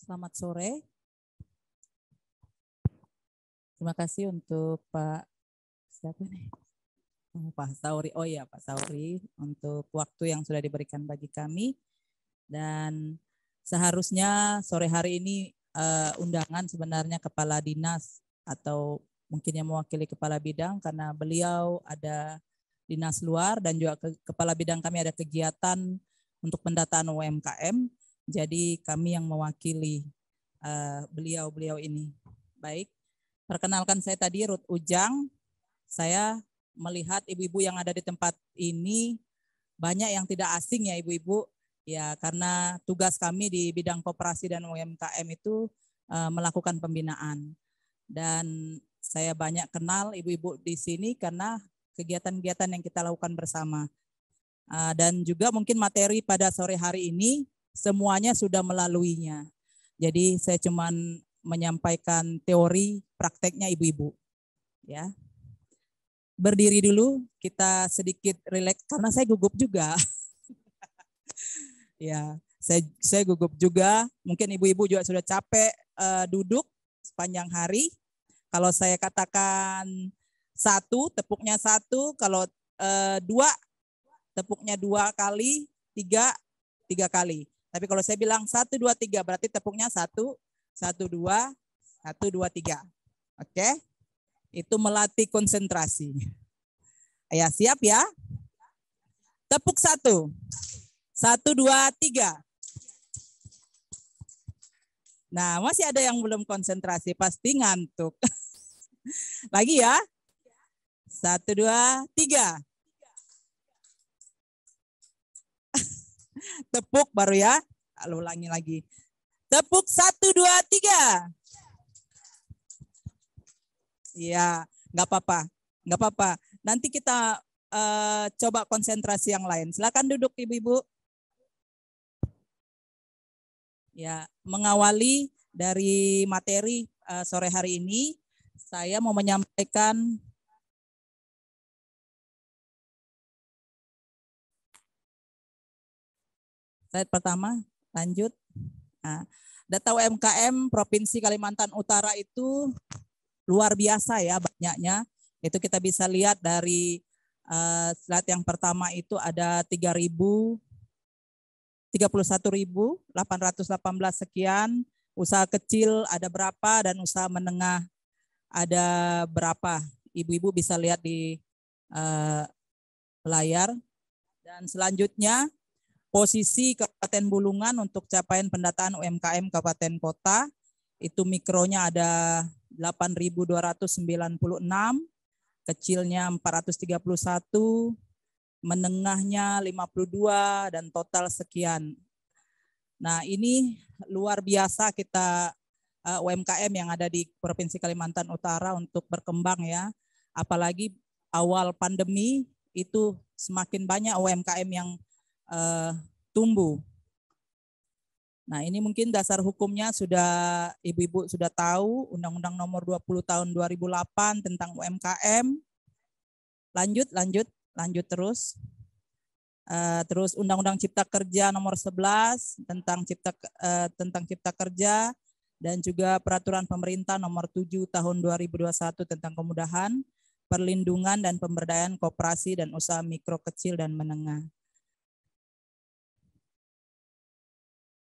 Selamat sore. Terima kasih untuk Pak siapa nih? Pak Sauri. Oh ya, Pak Sauri untuk waktu yang sudah diberikan bagi kami. Dan seharusnya sore hari ini undangan sebenarnya Kepala Dinas atau mungkin yang mewakili Kepala Bidang karena beliau ada dinas luar dan juga Kepala Bidang kami ada kegiatan untuk pendataan UMKM. Jadi kami yang mewakili beliau ini. Baik, perkenalkan saya tadi Ruth Ujang. Saya melihat ibu-ibu yang ada di tempat ini banyak yang tidak asing ya ibu-ibu. Ya, karena tugas kami di bidang koperasi dan UMKM itu melakukan pembinaan. Dan saya banyak kenal ibu-ibu di sini karena kegiatan-kegiatan yang kita lakukan bersama. Dan juga mungkin materi pada sore hari ini semuanya sudah melaluinya. Jadi saya cuman menyampaikan teori prakteknya ibu-ibu. Ya. Berdiri dulu, kita sedikit rileks karena saya gugup juga. Ya, saya gugup juga. Mungkin ibu-ibu juga sudah capek duduk sepanjang hari. Kalau saya katakan satu, tepuknya satu. Kalau dua, tepuknya 2 kali. Tiga kali. Tapi kalau saya bilang 1, 2, 3, berarti tepuknya 1, 1, 2, 1, 2, 3. Oke? Itu melatih konsentrasi. Ya, siap ya? Tepuk 1. 1, 2, 3. Nah, masih ada yang belum konsentrasi, pasti ngantuk. Lagi ya. 1, 2, 3. Tepuk baru ya. Lalu ulangi lagi. Tepuk 1, 2, 3. Iya, nggak apa-apa. Nggak apa-apa. Nanti kita coba konsentrasi yang lain. Silakan duduk ibu-ibu. Ya, mengawali dari materi sore hari ini, saya mau menyampaikan slide pertama, lanjut. Nah, data UMKM Provinsi Kalimantan Utara itu luar biasa ya banyaknya. Itu kita bisa lihat dari slide yang pertama itu ada 31.818 sekian, usaha kecil ada berapa dan usaha menengah ada berapa. Ibu-ibu bisa lihat di layar. Dan selanjutnya posisi Kabupaten Bulungan untuk capaian pendataan UMKM Kabupaten Kota itu mikronya ada 8.296, kecilnya 431, menengahnya 52 dan total sekian. Nah, ini luar biasa kita UMKM yang ada di Provinsi Kalimantan Utara untuk berkembang ya. Apalagi awal pandemi itu semakin banyak UMKM yang tumbuh. Nah, ini mungkin dasar hukumnya sudah ibu-ibu sudah tahu, Undang-Undang Nomor 20 Tahun 2008 tentang UMKM. Lanjut terus. Terus Undang-Undang Cipta Kerja Nomor 11 tentang Cipta Kerja dan juga Peraturan Pemerintah Nomor 7 Tahun 2021 tentang kemudahan, perlindungan dan pemberdayaan koperasi dan usaha mikro, kecil dan menengah.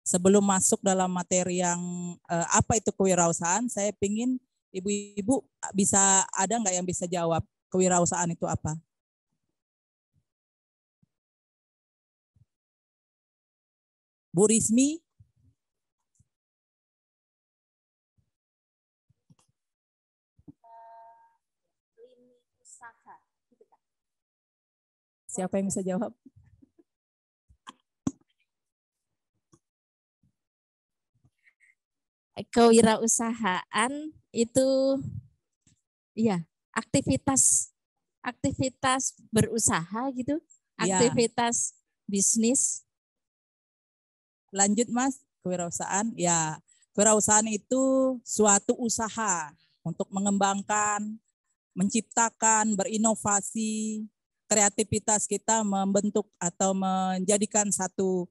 Sebelum masuk dalam materi yang apa itu kewirausahaan, saya ingin ibu-ibu bisa ada nggak yang bisa jawab kewirausahaan itu apa? Bu Rismi? Siapa yang bisa jawab? Kewirausahaan itu ya aktivitas berusaha gitu, aktivitas bisnis. Lanjut Mas, kewirausahaan. Ya, kewirausahaan itu suatu usaha untuk mengembangkan, menciptakan, berinovasi, kreativitas kita membentuk atau menjadikan satu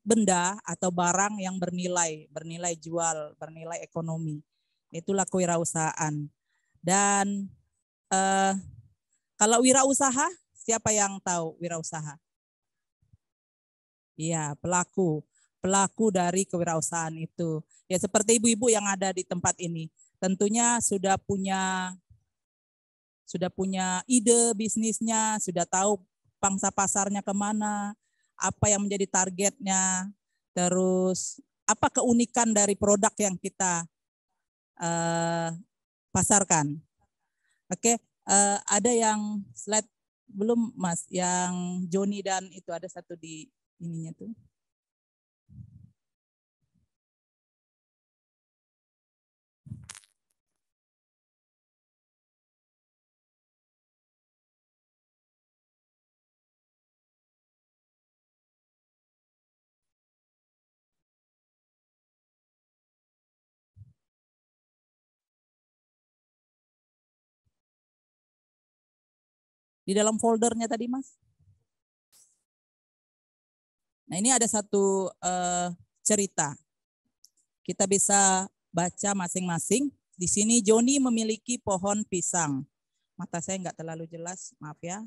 benda atau barang yang bernilai jual, bernilai ekonomi. Itulah kewirausahaan. Dan kalau wirausaha, siapa yang tahu wirausaha? Iya, pelaku dari kewirausahaan itu. Ya seperti ibu-ibu yang ada di tempat ini. Tentunya sudah punya ide bisnisnya, sudah tahu pangsa pasarnya kemana, apa yang menjadi targetnya, terus apa keunikan dari produk yang kita pasarkan. Oke, ada yang slide belum Mas? Yang Joni dan itu ada satu di ininya tuh. Di dalam foldernya tadi Mas. Nah ini ada satu cerita. Kita bisa baca masing-masing. Di sini Joni memiliki pohon pisang. Mata saya nggak terlalu jelas, maaf ya.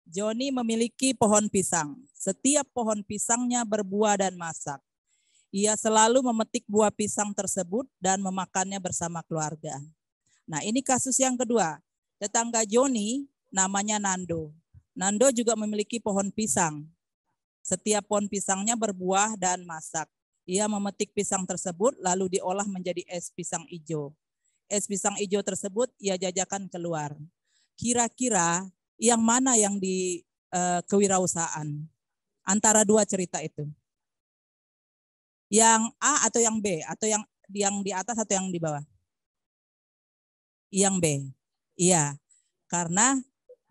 Joni memiliki pohon pisang. Setiap pohon pisangnya berbuah dan masak. Ia selalu memetik buah pisang tersebut dan memakannya bersama keluarga. Nah ini kasus yang kedua. Tetangga Joni namanya Nando. Nando juga memiliki pohon pisang. Setiap pohon pisangnya berbuah dan masak. Ia memetik pisang tersebut lalu diolah menjadi es pisang hijau. Es pisang hijau tersebut ia jajakan keluar. Kira-kira yang mana yang di kewirausahaan? Antara dua cerita itu. Yang A atau yang B? Atau yang di atas atau yang di bawah? Yang B. Iya, karena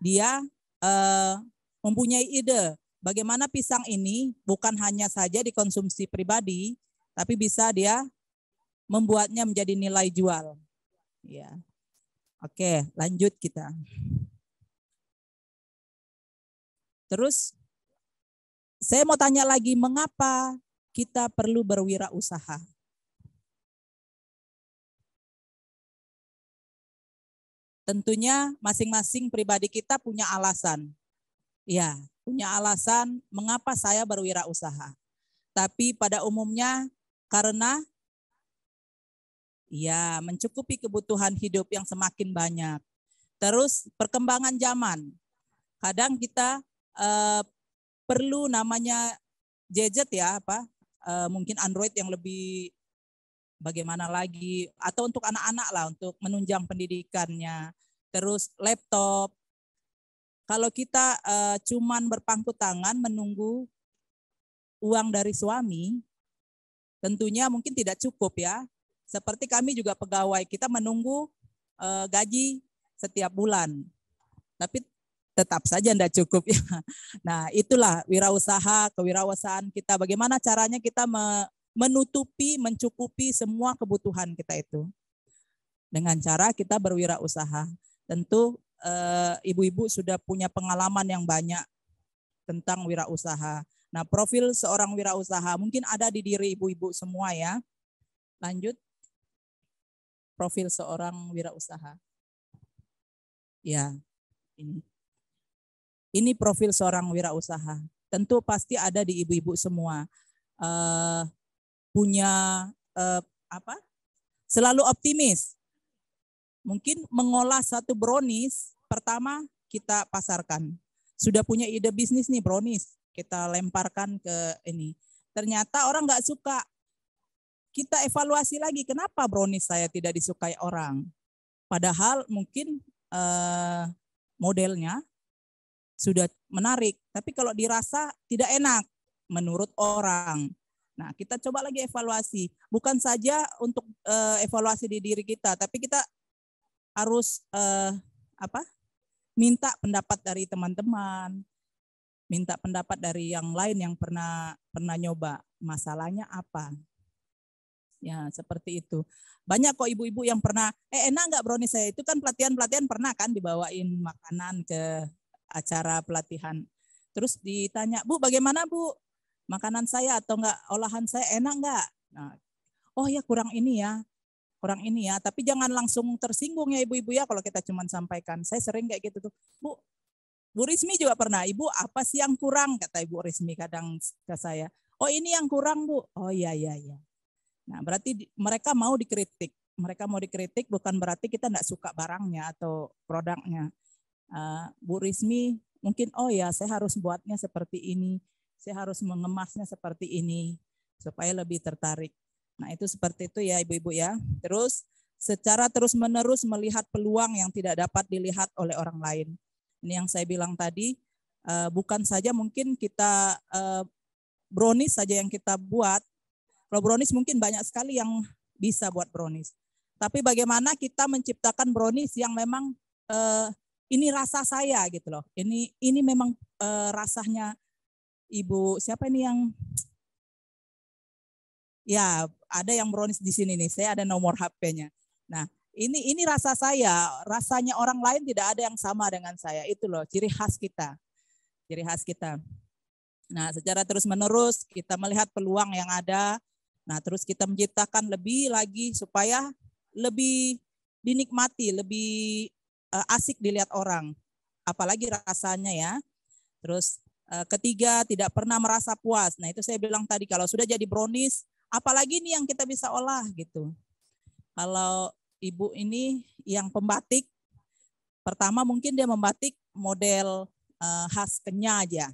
dia mempunyai ide bagaimana pisang ini bukan hanya saja dikonsumsi pribadi, tapi bisa dia membuatnya menjadi nilai jual. Ya. Oke, lanjut kita. Terus saya mau tanya lagi, mengapa kita perlu berwirausaha? Tentunya masing-masing pribadi kita punya alasan. Ya, punya alasan mengapa saya berwirausaha. Tapi pada umumnya karena ya mencukupi kebutuhan hidup yang semakin banyak. Terus perkembangan zaman. Kadang kita perlu namanya gadget ya, mungkin Android yang lebih bagaimana lagi, atau untuk anak-anak lah untuk menunjang pendidikannya. Terus laptop. Kalau kita cuman berpangku tangan menunggu uang dari suami, tentunya mungkin tidak cukup ya. Seperti kami juga pegawai, kita menunggu gaji setiap bulan. Tapi tetap saja tidak cukup ya. Nah, itulah wirausaha, kewirausahaan kita. Bagaimana caranya kita menutupi, mencukupi semua kebutuhan kita itu. Dengan cara kita berwirausaha. Tentu ibu-ibu sudah punya pengalaman yang banyak tentang wirausaha. Nah, profil seorang wirausaha mungkin ada di diri ibu-ibu semua ya. Lanjut. Profil seorang wirausaha. Ya, ini. Ini profil seorang wirausaha. Tentu pasti ada di ibu-ibu semua. Punya selalu optimis. Mungkin mengolah satu brownies, pertama kita pasarkan. Sudah punya ide bisnis nih brownies, kita lemparkan ke ini. Ternyata orang nggak suka. Kita evaluasi lagi, kenapa brownies saya tidak disukai orang? Padahal mungkin modelnya sudah menarik, tapi kalau dirasa tidak enak menurut orang. Nah, kita coba lagi evaluasi. Bukan saja untuk evaluasi di diri kita, tapi kita harus minta pendapat dari teman-teman, minta pendapat dari yang lain yang pernah nyoba. Masalahnya apa? Ya, seperti itu. Banyak kok ibu-ibu yang pernah, enak nggak brownies saya? Itu kan pelatihan pernah kan dibawain makanan ke acara pelatihan. Terus ditanya, Bu bagaimana Bu? Makanan saya atau enggak olahan saya enak enggak? Nah, oh ya kurang ini ya. Kurang ini ya, tapi jangan langsung tersinggung ya ibu-ibu ya kalau kita cuma sampaikan. Saya sering kayak gitu tuh. Bu Rismi juga pernah, Ibu apa sih yang kurang? Kata Ibu Rismi kadang ke saya. Oh ini yang kurang Bu. Oh iya, iya, iya. Nah berarti mereka mau dikritik. Mereka mau dikritik bukan berarti kita enggak suka barangnya atau produknya. Bu Rismi mungkin oh ya saya harus buatnya seperti ini. Saya harus mengemasnya seperti ini supaya lebih tertarik. Nah itu seperti itu ya ibu-ibu ya. Terus secara terus-menerus melihat peluang yang tidak dapat dilihat oleh orang lain. Ini yang saya bilang tadi, bukan saja mungkin kita brownies saja yang kita buat. Kalau brownies mungkin banyak sekali yang bisa buat brownies. Tapi bagaimana kita menciptakan brownies yang memang ini rasa saya gitu loh. Ini memang rasanya Ibu siapa ini yang ya ada yang brownies di sini nih. Saya ada nomor HP-nya. Nah, ini rasa saya, rasanya orang lain tidak ada yang sama dengan saya. Itu loh ciri khas kita. Ciri khas kita. Nah, secara terus-menerus kita melihat peluang yang ada. Nah, terus kita menciptakan lebih lagi supaya lebih dinikmati, lebih asik dilihat orang. Apalagi rasanya ya. Terus ketiga, tidak pernah merasa puas. Nah, itu saya bilang tadi kalau sudah jadi brownies, apalagi nih yang kita bisa olah gitu. Kalau ibu ini yang pembatik, pertama mungkin dia membatik model khas Kenya aja.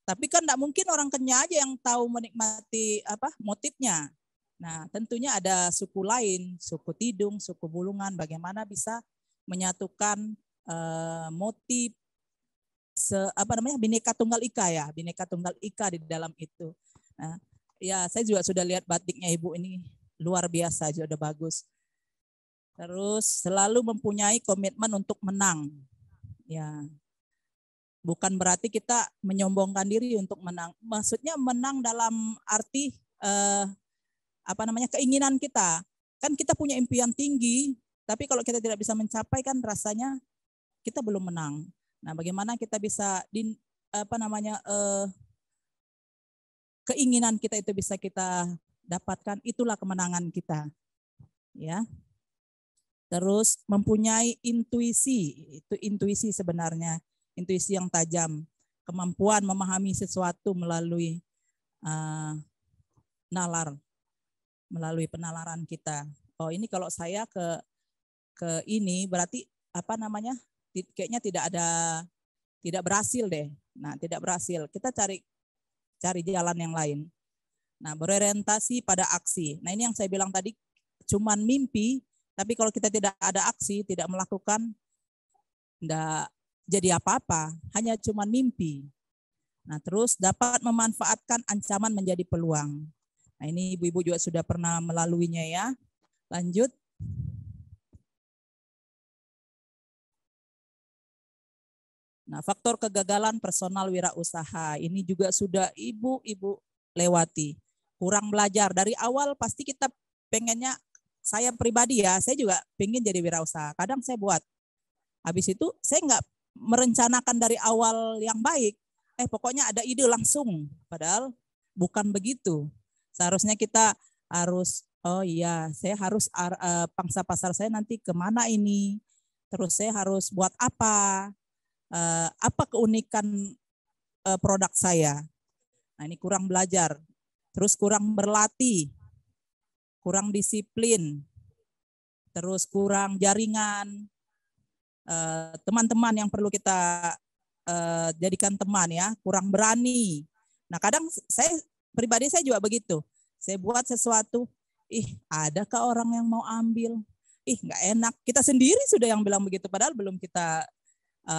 Tapi kan enggak mungkin orang Kenya aja yang tahu menikmati motifnya. Nah, tentunya ada suku lain, suku Tidung, suku Bulungan, bagaimana bisa menyatukan motif Bhinneka Tunggal Ika ya, Bhinneka Tunggal Ika di dalam itu. Nah, ya saya juga sudah lihat batiknya Ibu ini luar biasa, sudah bagus. Terus selalu mempunyai komitmen untuk menang. Ya. Bukan berarti kita menyombongkan diri untuk menang. Maksudnya menang dalam arti keinginan kita. Kan kita punya impian tinggi, tapi kalau kita tidak bisa mencapai kan rasanya kita belum menang. Nah, bagaimana kita bisa keinginan kita itu bisa kita dapatkan, itulah kemenangan kita. Ya. Terus mempunyai intuisi, itu intuisi sebenarnya, intuisi yang tajam, kemampuan memahami sesuatu melalui nalar, melalui penalaran kita. Oh, ini kalau saya ke ini berarti kayaknya tidak berhasil deh. Nah, tidak berhasil. Kita cari jalan yang lain. Nah, berorientasi pada aksi. Nah, ini yang saya bilang tadi, cuman mimpi, tapi kalau kita tidak ada aksi, tidak melakukan, tidak jadi apa-apa, hanya cuman mimpi. Nah, terus dapat memanfaatkan ancaman menjadi peluang. Nah, ini ibu-ibu juga sudah pernah melaluinya ya. Lanjut. Nah, faktor kegagalan personal wirausaha ini juga sudah ibu-ibu lewati. Kurang belajar dari awal, pasti kita pengennya, saya pribadi ya, saya juga pengen jadi wirausaha. Kadang saya buat. Habis itu saya nggak merencanakan dari awal yang baik. Pokoknya ada ide langsung. Padahal bukan begitu. Seharusnya kita harus, oh iya, saya harus pangsa pasar saya nanti kemana ini. Terus saya harus buat apa keunikan produk saya. Nah, ini kurang belajar. Terus kurang berlatih, kurang disiplin, terus kurang jaringan, teman-teman yang perlu kita jadikan teman ya, kurang berani. Nah, kadang pribadi saya juga begitu. Saya buat sesuatu, adakah orang yang mau ambil? Nggak enak. Kita sendiri sudah yang bilang begitu, padahal belum kita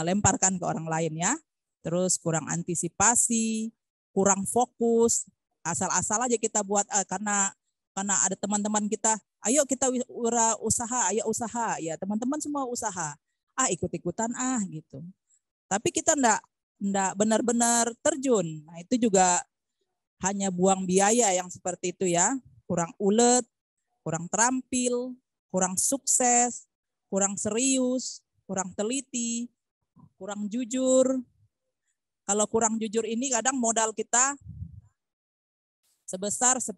lemparkan ke orang lain ya. Terus kurang antisipasi, kurang fokus, asal-asal aja kita buat karena ada teman-teman kita, ayo kita usaha, ayo usaha. Ya, teman-teman semua usaha. Ikut-ikutan gitu. Tapi kita enggak benar-benar terjun. Nah, itu juga hanya buang biaya yang seperti itu ya. Kurang ulet, kurang terampil, kurang sukses, kurang serius, kurang teliti, kurang jujur, Kalau kurang jujur ini kadang modal kita sebesar 10.000.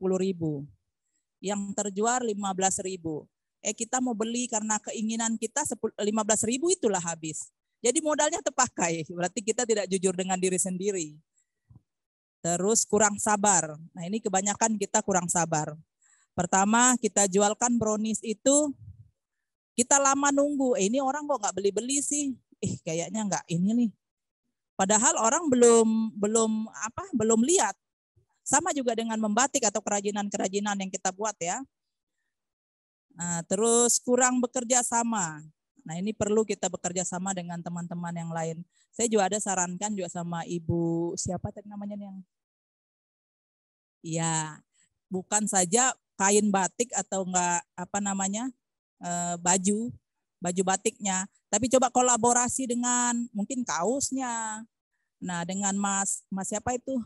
Yang terjual 15.000. Kita mau beli karena keinginan kita 15.000 itulah habis. Jadi modalnya terpakai. Berarti kita tidak jujur dengan diri sendiri. Terus kurang sabar. Nah ini kebanyakan kita kurang sabar. Pertama kita jualkan brownies itu kita lama nunggu. Ini orang kok nggak beli-beli sih? Kayaknya nggak ini nih. Padahal orang belum lihat. Sama juga dengan membatik atau kerajinan-kerajinan yang kita buat ya. Nah, terus kurang bekerja sama. Nah, ini perlu kita bekerja sama dengan teman-teman yang lain. Saya juga ada sarankan juga sama Ibu siapa tadi namanya yang? Ya, bukan saja kain batik atau enggak baju batiknya, tapi coba kolaborasi dengan mungkin kaosnya. Nah, dengan Mas siapa itu?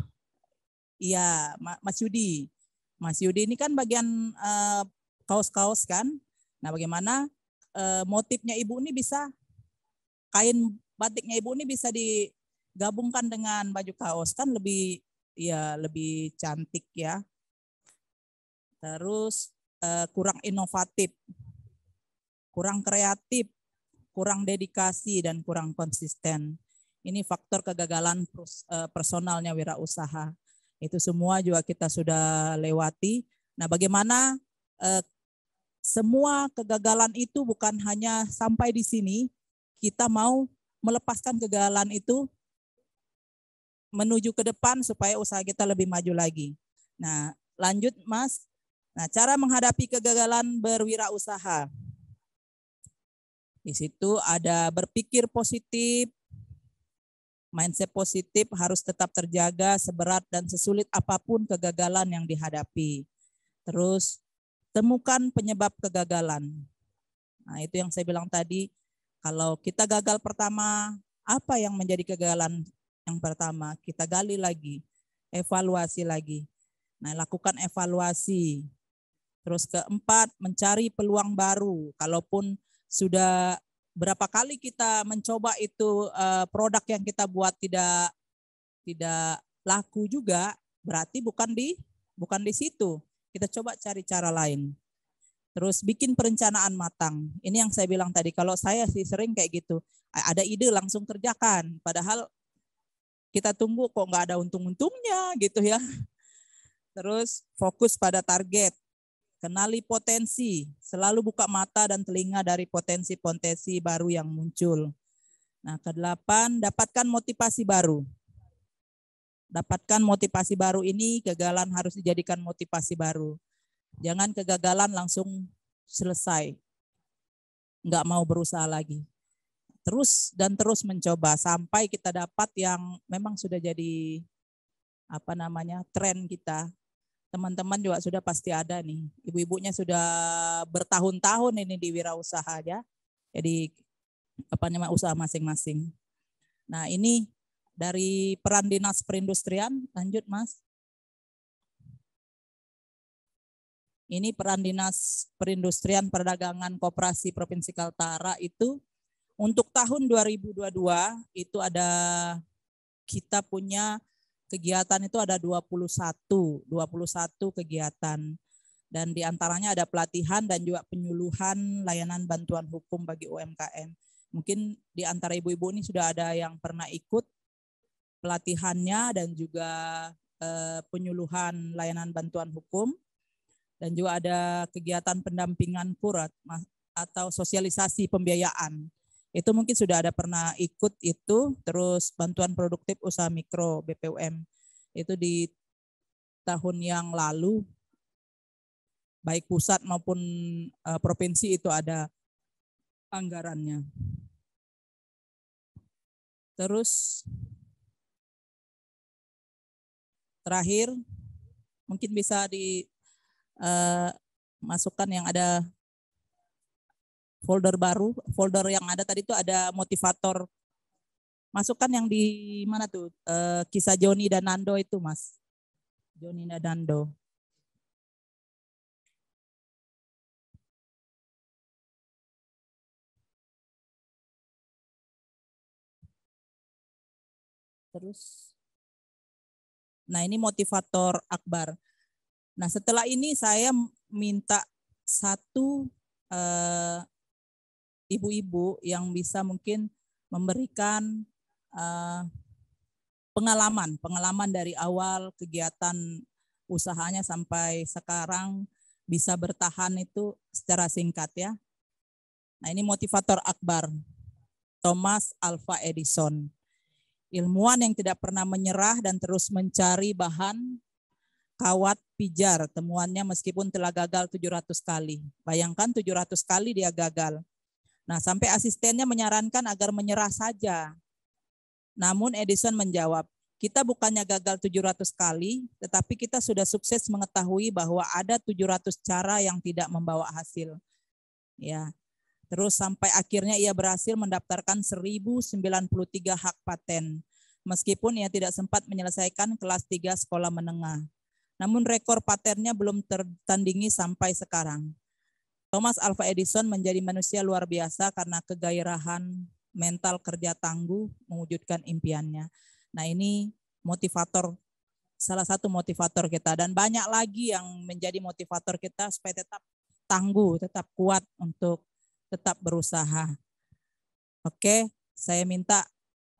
Iya, Mas Yudi. Mas Yudi ini kan bagian kaos-kaos kan. Nah, bagaimana motifnya Ibu ini kain batiknya Ibu ini bisa digabungkan dengan baju kaos kan lebih cantik ya. Terus kurang inovatif, kurang kreatif, kurang dedikasi dan kurang konsisten. Ini faktor kegagalan personalnya wirausaha. Itu semua juga kita sudah lewati. Nah, bagaimana semua kegagalan itu bukan hanya sampai di sini, kita mau melepaskan kegagalan itu menuju ke depan supaya usaha kita lebih maju lagi. Nah, lanjut Mas. Nah, cara menghadapi kegagalan berwirausaha. Di situ ada berpikir positif, mindset positif harus tetap terjaga seberat dan sesulit apapun kegagalan yang dihadapi. Terus temukan penyebab kegagalan. Nah, itu yang saya bilang tadi, kalau kita gagal pertama, apa yang menjadi kegagalan yang pertama? Kita gali lagi, evaluasi lagi. Nah, lakukan evaluasi. Terus keempat, mencari peluang baru. Kalaupun sudah berapa kali kita mencoba itu produk yang kita buat tidak laku juga, berarti bukan di situ. Kita coba cari cara lain. Terus bikin perencanaan matang. Ini yang saya bilang tadi, kalau saya sih sering kayak gitu. Ada ide langsung kerjakan, padahal kita tunggu kok nggak ada untung-untungnya gitu ya. Terus fokus pada target. Kenali potensi, selalu buka mata dan telinga dari potensi-potensi baru yang muncul. Nah, ke-8, dapatkan motivasi baru. Dapatkan motivasi baru ini, kegagalan harus dijadikan motivasi baru. Jangan kegagalan langsung selesai. Enggak mau berusaha lagi. Terus terus mencoba sampai kita dapat yang memang sudah jadi tren kita. Teman-teman juga sudah pasti ada nih. Ibu-ibunya sudah bertahun-tahun ini di wirausaha ya. Jadi usaha masing-masing. Nah, ini dari peran Dinas Perindustrian, lanjut Mas. Ini peran Dinas Perindustrian Perdagangan Koperasi Provinsi Kaltara itu untuk tahun 2022 itu kita punya kegiatan itu ada 21 kegiatan. Dan diantaranya ada pelatihan dan juga penyuluhan layanan bantuan hukum bagi UMKM. Mungkin di antara ibu-ibu ini sudah ada yang pernah ikut pelatihannya dan juga penyuluhan layanan bantuan hukum. Dan juga ada kegiatan pendampingan kurat atau sosialisasi pembiayaan. Itu mungkin sudah ada pernah ikut itu. Terus bantuan produktif usaha mikro BPUM itu di tahun yang lalu baik pusat maupun provinsi itu ada anggarannya. Terus terakhir mungkin bisa dimasukkan yang ada folder baru, folder yang ada tadi itu ada motivator. Masukkan yang di mana tuh? Kisah Joni dan Nando itu, Mas. Joni dan Nando. Terus, nah ini motivator Akbar. Nah setelah ini saya minta satu ibu-ibu yang bisa mungkin memberikan pengalaman dari awal kegiatan usahanya sampai sekarang bisa bertahan itu secara singkat ya. Nah ini motivator Akbar, Thomas Alva Edison. Ilmuwan yang tidak pernah menyerah dan terus mencari bahan kawat pijar temuannya meskipun telah gagal 700 kali. Bayangkan 700 kali dia gagal. Nah, sampai asistennya menyarankan agar menyerah saja. Namun Edison menjawab, kita bukannya gagal 700 kali, tetapi kita sudah sukses mengetahui bahwa ada 700 cara yang tidak membawa hasil. Ya. Terus sampai akhirnya ia berhasil mendaftarkan 1093 hak paten, meskipun ia tidak sempat menyelesaikan kelas 3 sekolah menengah. Namun rekor patennya belum tertandingi sampai sekarang. Thomas Alva Edison menjadi manusia luar biasa karena kegairahan, mental kerja tangguh, mewujudkan impiannya. Nah ini motivator, salah satu motivator kita. Dan banyak lagi yang menjadi motivator kita supaya tetap tangguh, tetap kuat untuk tetap berusaha. Oke, saya minta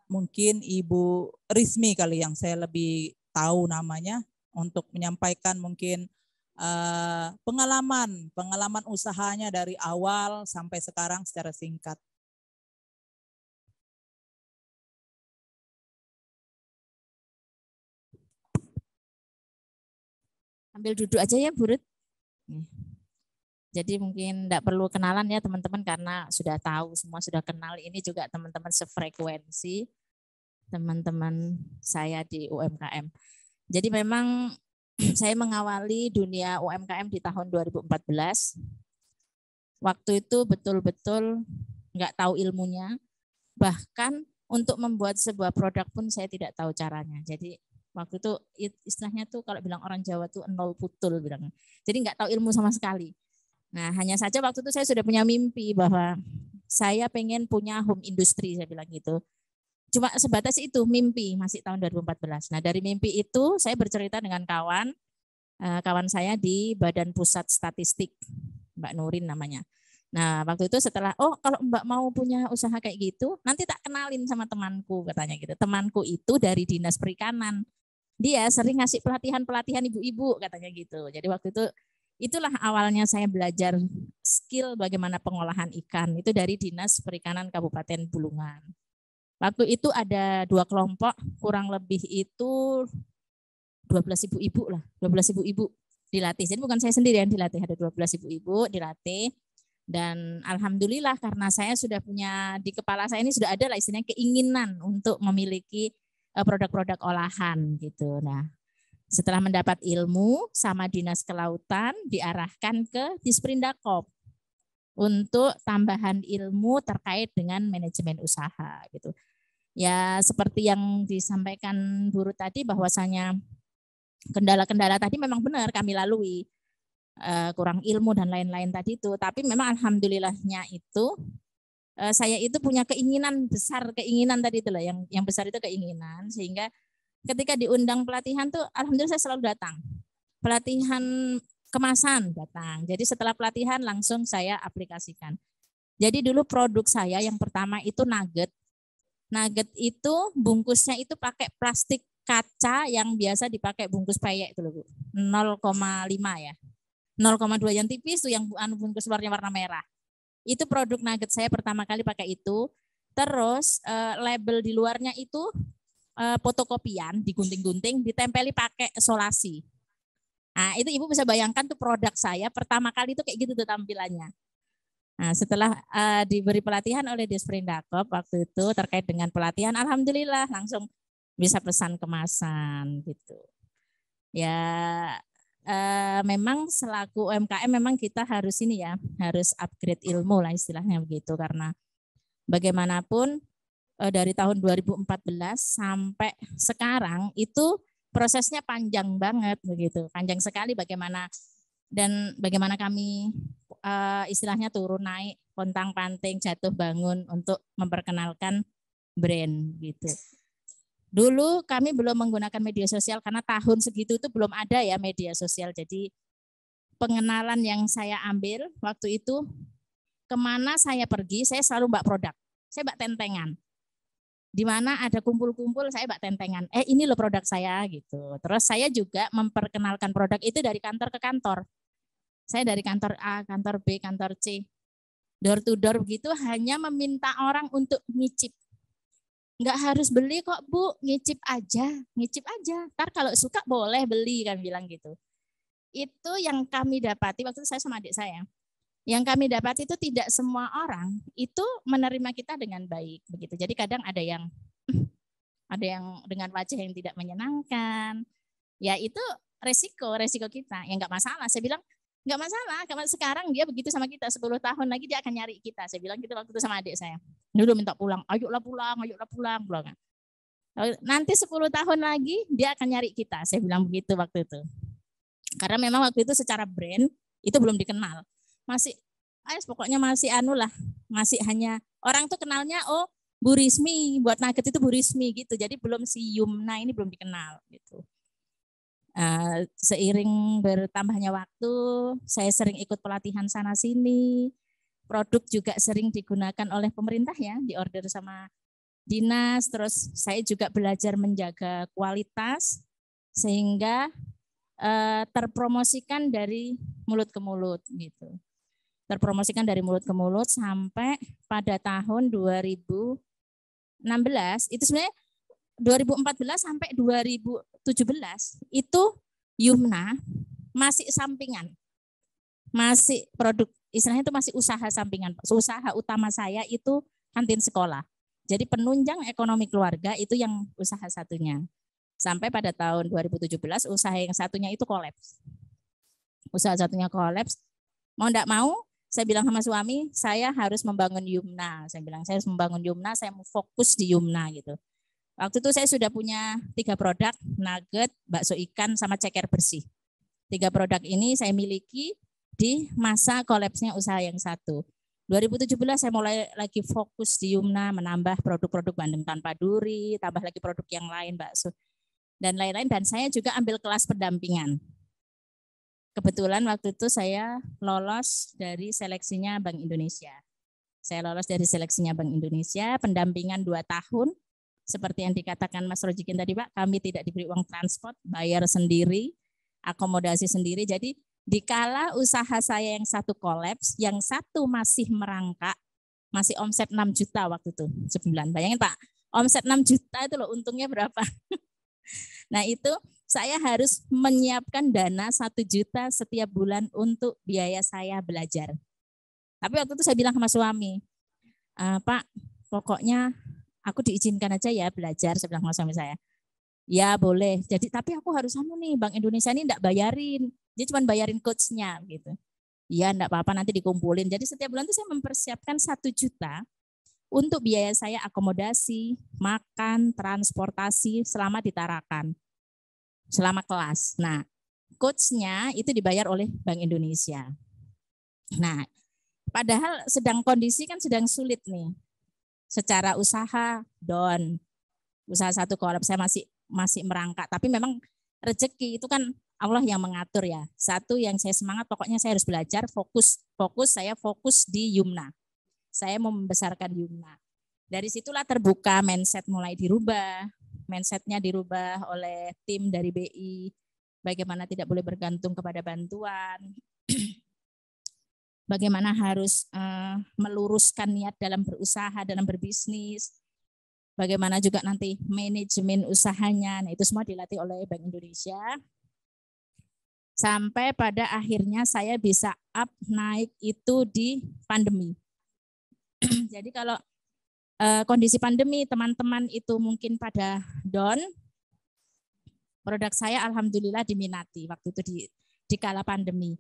mungkin Ibu Rismi kali yang saya lebih tahu namanya untuk menyampaikan mungkin pengalaman usahanya dari awal sampai sekarang secara singkat. Ambil duduk aja ya, Bu Ruth. Jadi mungkin tidak perlu kenalan ya teman-teman karena sudah tahu, semua sudah kenal. Ini juga teman-teman sefrekuensi, teman-teman saya di UMKM. Jadi memang saya mengawali dunia UMKM di tahun 2014. Waktu itu betul-betul nggak tahu ilmunya. Bahkan untuk membuat sebuah produk pun saya tidak tahu caranya. Jadi waktu itu istilahnya tuh kalau bilang orang Jawa tuh nol putul bilangnya. Jadi nggak tahu ilmu sama sekali. Nah, hanya saja waktu itu saya sudah punya mimpi bahwa saya pengen punya home industry, saya bilang gitu. Cuma sebatas itu mimpi, masih tahun 2014. Nah, dari mimpi itu saya bercerita dengan kawan saya di Badan Pusat Statistik, Mbak Nurin namanya. Nah, waktu itu setelah, kalau Mbak mau punya usaha kayak gitu, nanti tak kenalin sama temanku, katanya gitu. Temanku itu dari Dinas Perikanan. Dia sering ngasih pelatihan-pelatihan ibu-ibu, katanya gitu. Jadi waktu itu itulah awalnya saya belajar skill bagaimana pengolahan ikan. Itu dari Dinas Perikanan Kabupaten Bulungan. Waktu itu ada 2 kelompok, kurang lebih itu 12 ibu-ibu lah, 12 ibu-ibu dilatih. Jadi bukan saya sendiri yang dilatih, ada 12 ibu-ibu dilatih. Dan alhamdulillah karena saya sudah punya, di kepala saya ini sudah ada lah istilahnya keinginan untuk memiliki produk-produk olahan gitu. Nah, setelah mendapat ilmu sama Dinas Kelautan diarahkan ke Disprindakop untuk tambahan ilmu terkait dengan manajemen usaha gitu. Ya seperti yang disampaikan Bu Ruth tadi bahwasanya kendala-kendala tadi memang benar kami lalui, kurang ilmu dan lain-lain tadi itu. Tapi memang alhamdulillahnya itu saya itu punya keinginan besar, keinginan tadi itu lah yang besar itu keinginan, sehingga ketika diundang pelatihan tuh alhamdulillah saya selalu datang. Pelatihan kemasan datang. Jadi setelah pelatihan langsung saya aplikasikan. Jadi dulu produk saya yang pertama itu nugget. Nugget itu bungkusnya itu pakai plastik kaca yang biasa dipakai bungkus peyek itu loh Bu. 0,5 ya. 0,2 yang tipis tuh yang bungkus luarnya warna merah. Itu produk nugget saya pertama kali pakai itu. Terus label di luarnya itu fotokopian, digunting-gunting, ditempeli pakai solasi. Nah, itu Ibu bisa bayangkan tuh produk saya pertama kali itu kayak gitu tuh tampilannya. Nah, setelah diberi pelatihan oleh Disprindakop waktu itu terkait dengan pelatihan, alhamdulillah langsung bisa pesan kemasan gitu. Ya, memang selaku UMKM memang kita harus ini ya, harus upgrade ilmu lah istilahnya begitu, karena bagaimanapun dari tahun 2014 sampai sekarang itu prosesnya panjang banget begitu, panjang sekali bagaimana kami istilahnya turun naik, pontang-panting, jatuh bangun untuk memperkenalkan brand gitu. Dulu kami belum menggunakan media sosial karena tahun segitu itu belum ada ya media sosial. Jadi pengenalan yang saya ambil waktu itu, kemana saya pergi, saya selalu bawa produk. Saya bawa tentengan. Di mana ada kumpul-kumpul, saya bawa tentengan. Ini loh produk saya gitu. Terus saya juga memperkenalkan produk itu dari kantor ke kantor. Saya dari kantor A, kantor B, kantor C. Door to door begitu, hanya meminta orang untuk ngicip. Nggak harus beli kok Bu, ngicip aja. Ntar kalau suka boleh beli, kan bilang gitu. Itu yang kami dapati waktu itu saya sama adik saya. Yang kami dapati itu tidak semua orang itu menerima kita dengan baik begitu. Jadi kadang ada yang dengan wajah yang tidak menyenangkan. Ya itu resiko kita. Ya nggak masalah. Saya bilang nggak masalah. Kalau sekarang dia begitu sama kita, 10 tahun lagi dia akan nyari kita. Saya bilang gitu waktu itu sama adik saya. Dulu minta pulang, ayolah pulang. Nanti 10 tahun lagi dia akan nyari kita. Saya bilang begitu waktu itu. Karena memang waktu itu secara brand itu belum dikenal. Pokoknya masih masih hanya orang tuh kenalnya Bu Rismi, buat nugget itu Bu Rismi gitu. Jadi belum si Yumna ini belum dikenal gitu. Seiring bertambahnya waktu, saya sering ikut pelatihan sana sini. Produk juga sering digunakan oleh pemerintah ya, diorder sama dinas. Terus saya juga belajar menjaga kualitas sehingga terpromosikan dari mulut ke mulut gitu. Terpromosikan dari mulut ke mulut sampai pada tahun 2016, itu sebenarnya 2014 sampai 2017 itu Yumna masih sampingan. Masih produk, istilahnya itu masih usaha sampingan. Usaha utama saya itu kantin sekolah. Jadi penunjang ekonomi keluarga itu yang usaha satunya. Sampai pada tahun 2017 usaha yang satunya itu kolaps. Usaha satunya kolaps. Mau enggak mau, saya bilang sama suami, saya harus membangun Yumna. Saya bilang, saya harus membangun Yumna, saya mau fokus di Yumna gitu. Waktu itu saya sudah punya 3 produk, nugget, bakso ikan, sama ceker bersih. 3 produk ini saya miliki di masa kolapsnya usaha yang satu. 2017 saya mulai lagi fokus di Yumna, menambah produk-produk bandeng tanpa duri, tambah lagi produk yang lain, bakso, dan lain-lain. Dan saya juga ambil kelas pendampingan. Kebetulan waktu itu saya lolos dari seleksinya Bank Indonesia. Saya lolos dari seleksinya Bank Indonesia, pendampingan 2 tahun. Seperti yang dikatakan Mas Rojikin tadi Pak, kami tidak diberi uang transport, bayar sendiri, akomodasi sendiri. Jadi dikala usaha saya yang satu kolaps, yang satu masih merangkak, masih omset 6 juta waktu itu sebulan. Bayangin Pak, omset 6 juta itu loh, untungnya berapa? Nah itu saya harus menyiapkan dana 1 juta setiap bulan untuk biaya saya belajar. Tapi waktu itu saya bilang sama suami, Pak, pokoknya aku diizinkan aja ya belajar, saya bilang sama suami saya. Ya boleh, jadi tapi aku harus Bank Indonesia ini enggak bayarin, dia cuma bayarin coachnya gitu. Iya enggak apa-apa, nanti dikumpulin. Jadi setiap bulan itu saya mempersiapkan 1 juta untuk biaya saya akomodasi, makan, transportasi selama di Tarakan, selama kelas. Nah, coachnya itu dibayar oleh Bank Indonesia. Nah, padahal kondisi kan sedang sulit nih. Secara usaha down, usaha satu kolaps, saya masih merangkak. Tapi memang rezeki itu kan Allah yang mengatur ya. Satu yang saya semangat, pokoknya saya harus belajar, saya fokus di Yumna. Saya mau membesarkan Yumna. Dari situlah terbuka, mindset mulai dirubah. Mindsetnya dirubah oleh tim dari BI. Bagaimana tidak boleh bergantung kepada bantuan. Bagaimana harus meluruskan niat dalam berusaha, dalam berbisnis. Bagaimana juga nanti manajemen usahanya. Nah, itu semua dilatih oleh Bank Indonesia. Sampai pada akhirnya saya bisa naik itu di pandemi. Jadi kalau kondisi pandemi, teman-teman itu mungkin pada down, produk saya alhamdulillah diminati waktu itu di kala pandemi.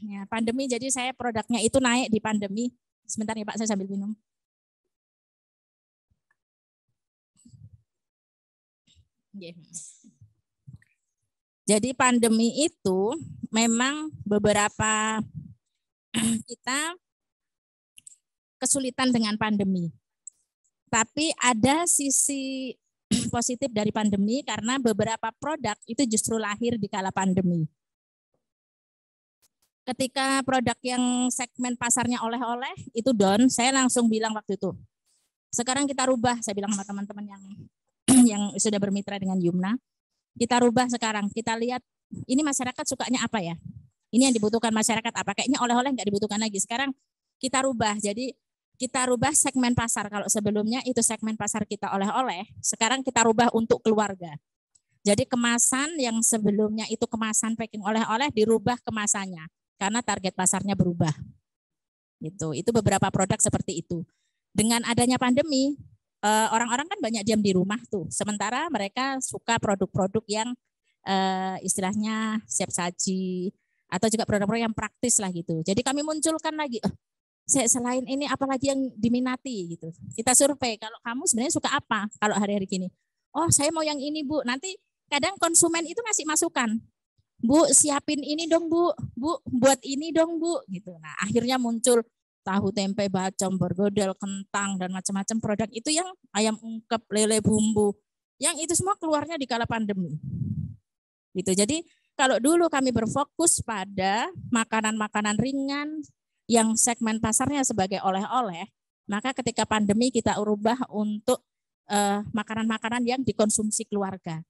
Ya, pandemi, jadi saya produknya itu naik di pandemi. Sebentar ya Pak, saya sambil minum. Jadi pandemi itu memang beberapa kita kesulitan dengan pandemi. Tapi ada sisi positif dari pandemi karena beberapa produk itu justru lahir di kala pandemi. Ketika produk yang segmen pasarnya oleh-oleh itu down, saya langsung bilang waktu itu, sekarang kita rubah, saya bilang sama teman-teman yang sudah bermitra dengan Yumna, kita rubah sekarang, kita lihat ini masyarakat sukanya apa ya, ini yang dibutuhkan masyarakat apa, kayaknya oleh-oleh nggak dibutuhkan lagi, sekarang kita rubah, jadi kita rubah segmen pasar, kalau sebelumnya itu segmen pasar kita oleh-oleh, sekarang kita rubah untuk keluarga. Jadi kemasan yang sebelumnya itu kemasan packing oleh-oleh dirubah kemasannya. Karena target pasarnya berubah. Itu beberapa produk seperti itu. Dengan adanya pandemi, orang-orang kan banyak diam di rumah tuh. Sementara mereka suka produk-produk yang istilahnya siap saji atau juga produk-produk yang praktis lah gitu. Jadi kami munculkan lagi, selain ini apalagi yang diminati gitu. Kita survei, kalau kamu sebenarnya suka apa kalau hari-hari gini? Oh, saya mau yang ini, Bu. Nanti kadang konsumen itu ngasih masukan. Bu, siapin ini dong, Bu. Bu, buat ini dong, Bu. Gitu. Nah, akhirnya muncul tahu tempe bacem, bergodel, kentang dan macam-macam produk itu yang ayam ungkep, lele bumbu. Yang itu semua keluarnya di kala pandemi. Gitu. Jadi, kalau dulu kami berfokus pada makanan-makanan ringan yang segmen pasarnya sebagai oleh-oleh, maka ketika pandemi kita ubah untuk makanan-makanan yang dikonsumsi keluarga.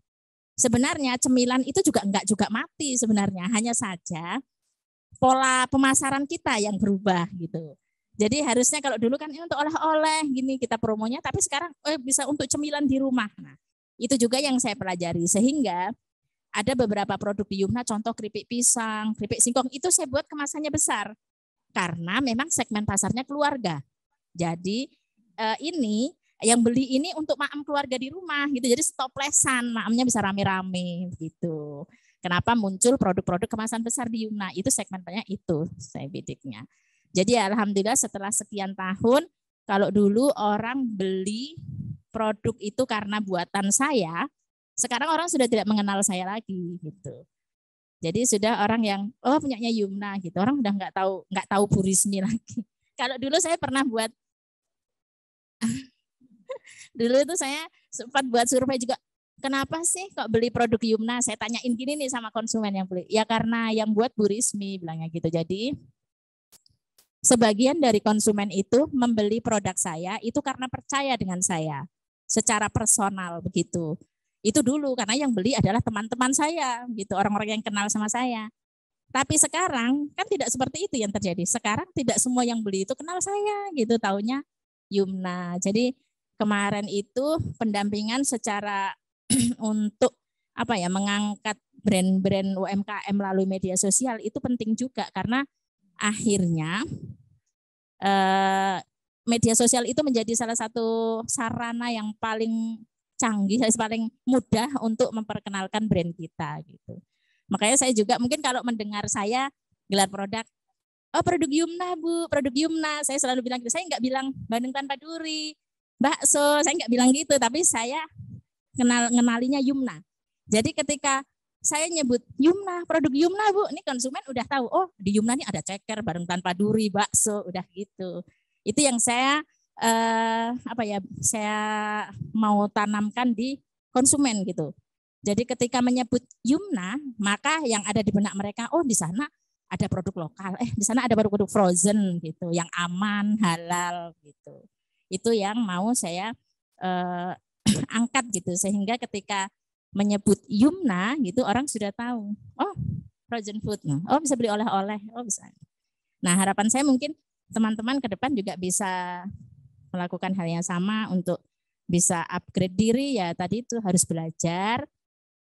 Sebenarnya cemilan itu juga enggak juga mati sebenarnya, hanya saja pola pemasaran kita yang berubah gitu. Jadi harusnya kalau dulu kan ini untuk oleh-oleh gini kita promonya, tapi sekarang bisa untuk cemilan di rumah. Nah, itu juga yang saya pelajari sehingga ada beberapa produk di Yumna, contoh keripik pisang, keripik singkong itu saya buat kemasannya besar karena memang segmen pasarnya keluarga. Jadi ini yang beli ini untuk maam keluarga di rumah gitu. Jadi stoplesan, maamnya bisa rame-rame gitu. Kenapa muncul produk-produk kemasan besar di Yumna? Itu segmennya itu saya bidiknya. Jadi alhamdulillah setelah sekian tahun, kalau dulu orang beli produk itu karena buatan saya, sekarang orang sudah tidak mengenal saya lagi gitu. Jadi sudah orang yang punyanya Yumna gitu. Orang udah nggak tahu Bu Rizmi lagi. Kalau dulu saya pernah buat dulu itu saya sempat buat survei juga, kenapa sih kok beli produk Yumna? Saya tanyain gini nih sama konsumen yang beli. Ya karena yang buat Bu Rizmi, bilangnya gitu. Jadi sebagian dari konsumen itu membeli produk saya itu karena percaya dengan saya secara personal begitu. Itu dulu karena yang beli adalah teman-teman saya gitu, orang-orang yang kenal sama saya. Tapi sekarang kan tidak seperti itu yang terjadi. Sekarang tidak semua yang beli itu kenal saya gitu, taunya Yumna. Jadi kemarin itu pendampingan secara untuk mengangkat brand-brand UMKM melalui media sosial itu penting juga karena akhirnya media sosial itu menjadi salah satu sarana yang paling canggih, paling mudah untuk memperkenalkan brand kita gitu. Makanya saya juga mungkin kalau mendengar saya gelar produk, produk Yumna Bu, produk Yumna, saya selalu bilang gitu, saya nggak bilang Bandeng Tanpa Duri, bakso, saya nggak bilang gitu, tapi saya ngenalinya Yumna. Jadi ketika saya nyebut Yumna, produk Yumna Bu, ini konsumen udah tahu, oh di Yumna ini ada ceker, Bandeng Tanpa Duri, bakso, udah gitu. Itu yang saya saya mau tanamkan di konsumen gitu. Jadi ketika menyebut Yumna, maka yang ada di benak mereka, oh di sana ada produk lokal, di sana ada produk frozen gitu, yang aman, halal gitu. Itu yang mau saya angkat gitu, sehingga ketika menyebut Yumna gitu orang sudah tahu, oh frozen food, oh bisa beli oleh-oleh, oh bisa. Nah harapan saya mungkin teman-teman ke depan juga bisa melakukan hal yang sama untuk bisa upgrade diri ya, tadi itu harus belajar,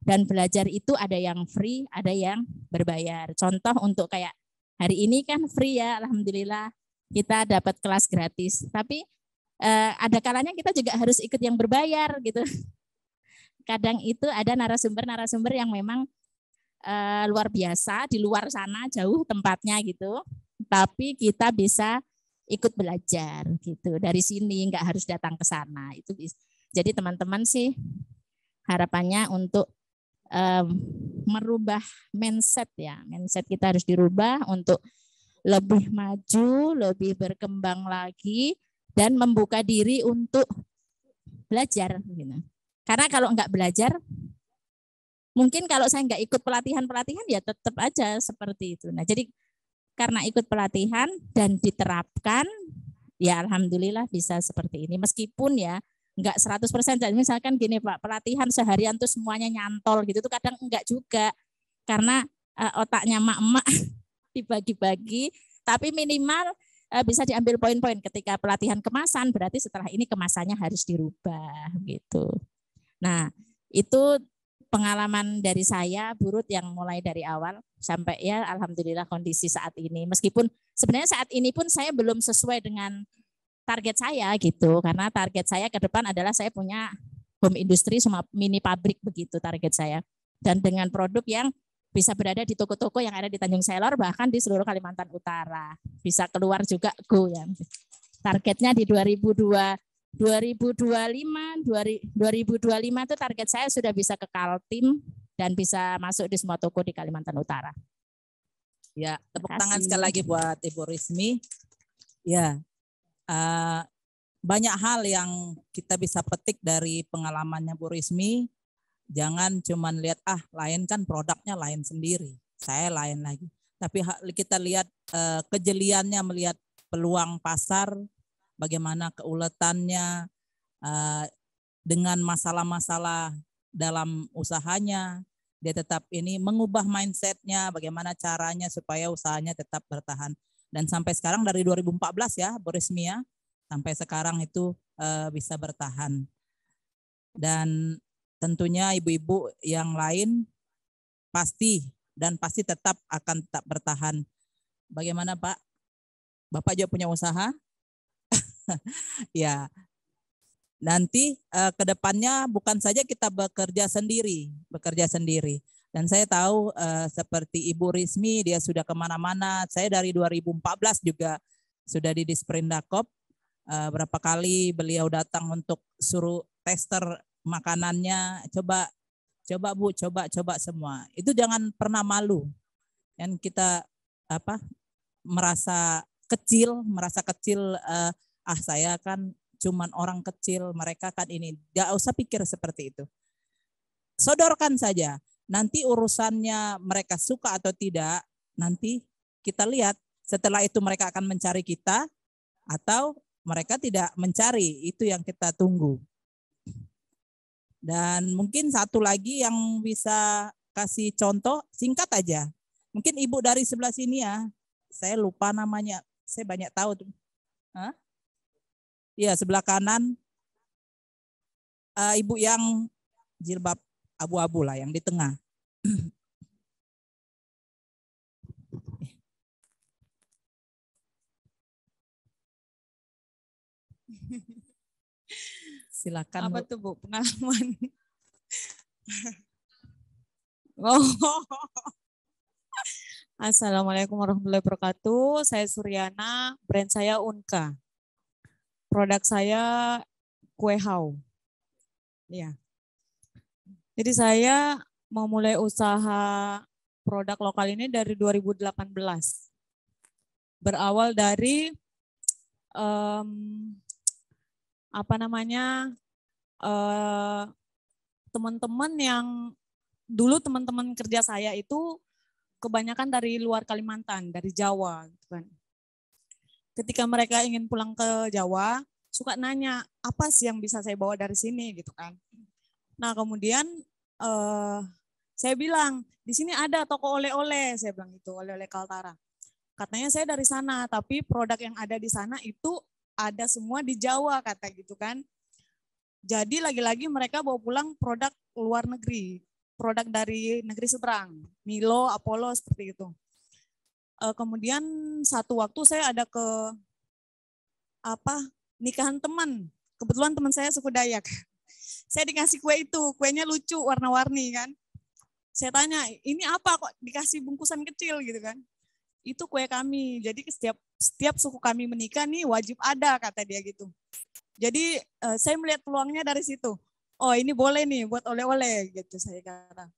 dan belajar itu ada yang free, ada yang berbayar. Contoh untuk kayak hari ini kan free ya, alhamdulillah kita dapat kelas gratis, tapi ada kalanya kita juga harus ikut yang berbayar gitu. Kadang itu ada narasumber yang memang luar biasa, di luar sana jauh tempatnya gitu, tapi kita bisa ikut belajar gitu dari sini, nggak harus datang ke sana. Itu jadi teman-teman sih harapannya untuk merubah mindset ya, mindset kita harus dirubah untuk lebih maju, lebih berkembang lagi dan membuka diri untuk belajar gitu. Karena kalau nggak belajar, mungkin kalau saya nggak ikut pelatihan ya tetap aja seperti itu. Nah, jadi karena ikut pelatihan dan diterapkan, ya alhamdulillah bisa seperti ini. Meskipun ya nggak 100%. Jadi misalkan gini Pak, pelatihan seharian tuh semuanya nyantol gitu tuh kadang enggak juga. Karena otaknya emak-emak dibagi-bagi, tapi minimal bisa diambil poin-poin. Ketika pelatihan kemasan, berarti setelah ini kemasannya harus dirubah gitu. Nah, itu pengalaman dari saya, Bu Ruth, yang mulai dari awal sampai ya alhamdulillah kondisi saat ini. Meskipun sebenarnya saat ini pun saya belum sesuai dengan target saya gitu, karena target saya ke depan adalah saya punya home industry sama mini pabrik begitu target saya. Dan dengan produk yang bisa berada di toko-toko yang ada di Tanjung Selor, bahkan di seluruh Kalimantan Utara. Bisa keluar juga go ya. Targetnya di 2025 itu target saya sudah bisa ke Kaltim dan bisa masuk di semua toko di Kalimantan Utara. Ya, tepuk tangan sekali lagi buat Ibu Rismi. Ya, banyak hal yang kita bisa petik dari pengalamannya Bu Rismi. Jangan cuma lihat lain kan produknya lain sendiri, saya lain lagi. Tapi kita lihat kejeliannya, melihat peluang pasar, bagaimana keuletannya dengan masalah-masalah dalam usahanya, dia tetap ini mengubah mindsetnya, bagaimana caranya supaya usahanya tetap bertahan. Dan sampai sekarang dari 2014 ya, Bu Rismi ya, sampai sekarang itu bisa bertahan. Dan tentunya ibu-ibu yang lain pasti tetap akan tetap bertahan. Bagaimana Pak? Bapak juga punya usaha? Ya, nanti ke depannya bukan saja kita bekerja sendiri. Dan saya tahu seperti Ibu Rismi, dia sudah kemana-mana. Saya dari 2014 juga sudah di Disprindakop. Berapa kali beliau datang untuk suruh tester makanannya. Coba Bu, coba semua. Itu jangan pernah malu. Yang kita merasa kecil, saya kan cuman orang kecil, mereka kan ini. Gak usah pikir seperti itu. Sodorkan saja. Nanti urusannya mereka suka atau tidak, nanti kita lihat. Setelah itu mereka akan mencari kita atau mereka tidak mencari. Itu yang kita tunggu. Dan mungkin satu lagi yang bisa kasih contoh, singkat aja. Mungkin ibu dari sebelah sini ya, saya lupa namanya, saya banyak tahu tuh. Iya, sebelah kanan, ibu yang jilbab abu-abu lah, yang di tengah. Silakan. Apa Bu. tuh Bu, pengalaman? Assalamualaikum warahmatullahi wabarakatuh. Saya Suryana, brand saya Unka. Produk saya kue hau. Ya. Jadi saya memulai usaha produk lokal ini dari 2018. Berawal dari teman-teman yang dulu teman-teman kerja saya itu kebanyakan dari luar Kalimantan, dari Jawa gitu kan. Ketika mereka ingin pulang ke Jawa, suka nanya, apa sih yang bisa saya bawa dari sini gitu kan. Nah, kemudian saya bilang, di sini ada toko oleh-oleh, saya bilang itu, oleh-oleh Kaltara. Katanya saya dari sana, tapi produk yang ada di sana itu ada semua di Jawa kata gitu kan. Jadi lagi-lagi mereka bawa pulang produk luar negeri, produk dari negeri seberang, Milo, Apollo seperti itu. Kemudian satu waktu saya ada ke nikahan teman, kebetulan teman saya suku Dayak. Saya dikasih kue itu, kuenya lucu, warna-warni kan. Saya tanya, ini apa kok dikasih bungkusan kecil gitu kan. Itu kue kami, jadi setiap suku kami menikah nih wajib ada kata dia gitu. Jadi saya melihat peluangnya dari situ. Oh ini boleh nih buat oleh-oleh gitu saya kata.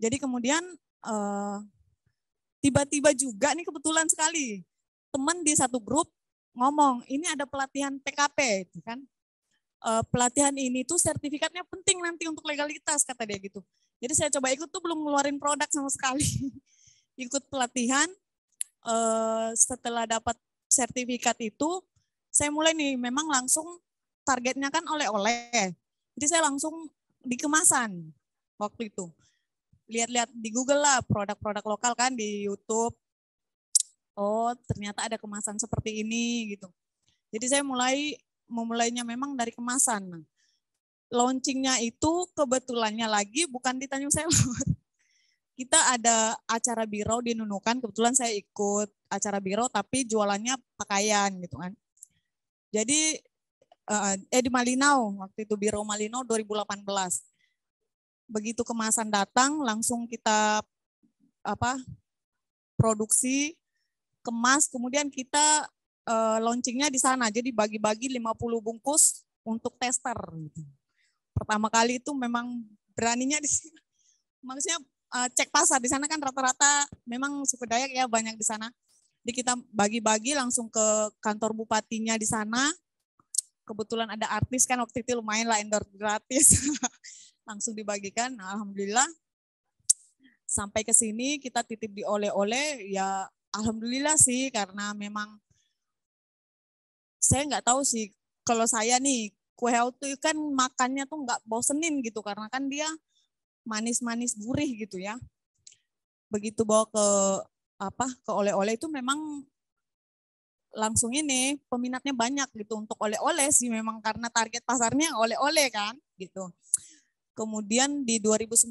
Jadi kemudian tiba-tiba juga nih kebetulan sekali teman di satu grup ngomong ini ada pelatihan PKP gitu kan. pelatihan ini tuh sertifikatnya penting nanti untuk legalitas, kata dia gitu. Jadi saya coba ikut tuh belum ngeluarin produk sama sekali. Ikut pelatihan, setelah dapat sertifikat itu, saya mulai nih memang langsung targetnya kan oleh-oleh. Jadi saya langsung di kemasan waktu itu. Lihat-lihat di Google lah produk-produk lokal kan di YouTube. Oh ternyata ada kemasan seperti ini gitu. Jadi saya memulainya memang dari kemasan. Nah, launchingnya itu kebetulannya lagi bukan di Tanjung Selor. Kita ada acara biro di Nunukan, kebetulan saya ikut acara biro tapi jualannya pakaian gitu kan. Jadi di Malinau, waktu itu biro Malinau 2018. Begitu kemasan datang langsung kita produksi, kemas, kemudian kita launchingnya di sana. Jadi bagi-bagi 50 bungkus untuk tester. Gitu. Pertama kali itu memang beraninya di sini. Maksudnya cek pasar di sana kan rata-rata memang suku Dayak ya banyak di sana. Jadi kita bagi-bagi langsung ke kantor bupatinya di sana. Kebetulan ada artis kan waktu itu lumayan lah endorse gratis. Langsung dibagikan. Nah, alhamdulillah sampai ke sini kita titip di oleh-oleh ya alhamdulillah sih karena memang saya nggak tahu sih kalau saya nih kue auto kan makannya tuh nggak bosenin gitu karena kan dia manis-manis gurih gitu ya. Begitu bawa ke oleh-oleh itu memang langsung ini peminatnya banyak gitu untuk oleh-oleh sih memang karena target pasarnya oleh-oleh kan gitu. Kemudian di 2019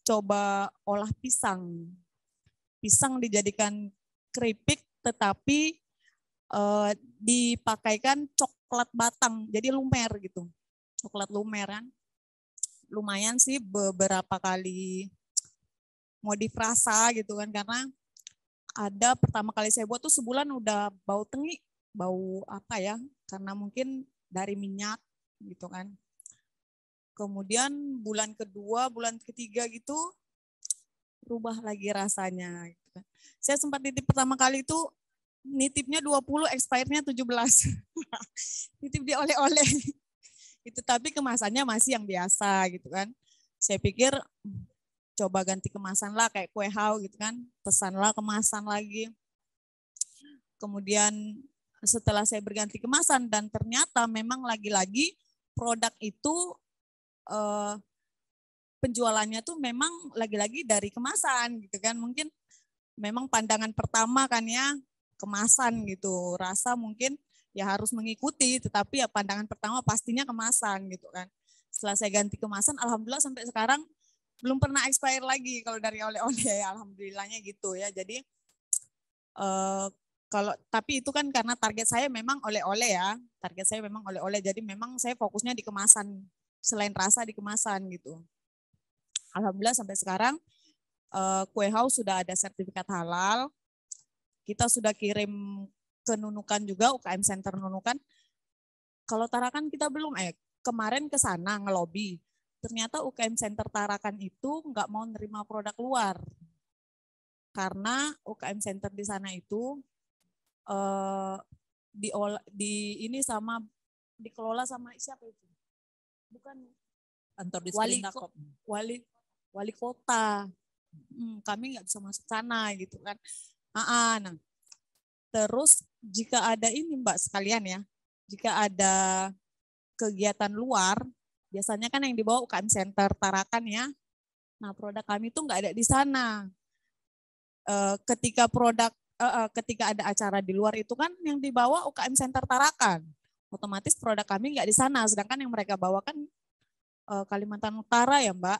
coba olah pisang. Pisang dijadikan keripik tetapi dipakaikan coklat batang jadi lumer gitu. Coklat lumer kan. Lumayan sih beberapa kali modif rasa gitu kan karena ada pertama kali saya buat tuh sebulan udah bau tengi, bau apa ya? Karena mungkin dari minyak gitu kan. Kemudian bulan kedua, bulan ketiga gitu rubah lagi rasanya gitu kan. Saya sempat nitip pertama kali itu nitipnya 20, expirednya 17. Nitip di oleh-oleh. Itu tapi kemasannya masih yang biasa gitu kan. Saya pikir coba ganti kemasan lah kayak kue hao gitu kan. Pesanlah kemasan lagi. Kemudian setelah saya berganti kemasan dan ternyata memang lagi-lagi produk itu penjualannya tuh memang lagi-lagi dari kemasan gitu kan. Mungkin memang pandangan pertama kan ya kemasan gitu. Rasa mungkin ya harus mengikuti, tetapi ya pandangan pertama pastinya kemasan gitu kan. Setelah saya ganti kemasan, alhamdulillah sampai sekarang belum pernah expire lagi kalau dari oleh-oleh, alhamdulillahnya gitu ya. Jadi tapi itu kan karena target saya memang oleh-oleh ya, target saya memang oleh-oleh. Jadi memang saya fokusnya di kemasan, selain rasa di kemasan gitu. Alhamdulillah sampai sekarang kue house sudah ada sertifikat halal. Kita sudah kirim ke Nunukan juga, UKM Center Nunukan. Kalau Tarakan kita belum, kemarin ke sana ngelobi. Ternyata UKM Center Tarakan itu nggak mau nerima produk luar. Karena UKM Center di sana itu dikelola sama siapa itu? Bukan kantor di wali kota. Kami nggak bisa masuk sana gitu kan. Nah, terus jika ada ini Mbak sekalian ya, jika ada kegiatan luar, biasanya kan yang dibawa UKM Center Tarakan ya. Nah produk kami itu nggak ada di sana. Ketika ada acara di luar itu kan yang dibawa UKM Center Tarakan. Otomatis produk kami nggak di sana, sedangkan yang mereka bawa kan Kalimantan Utara ya Mbak.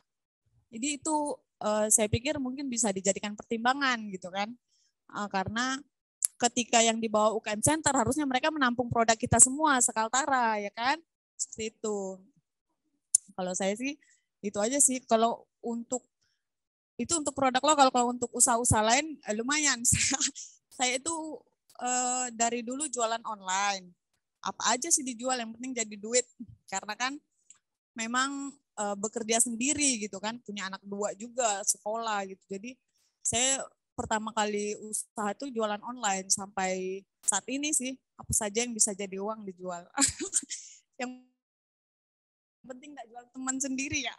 Jadi itu saya pikir mungkin bisa dijadikan pertimbangan gitu kan. Karena ketika yang dibawa UKM Center harusnya mereka menampung produk kita semua sekaltara ya kan. Seperti itu. Kalau saya sih itu aja sih. Kalau untuk produk lokal, kalau untuk usaha-usaha lain lumayan. Saya itu dari dulu jualan online. Apa aja sih dijual, yang penting jadi duit. Karena kan memang bekerja sendiri gitu kan, punya anak 2 juga, sekolah gitu. Jadi saya pertama kali usaha itu jualan online sampai saat ini sih, apa saja yang bisa jadi uang dijual. Yang penting nggak jual teman sendiri ya.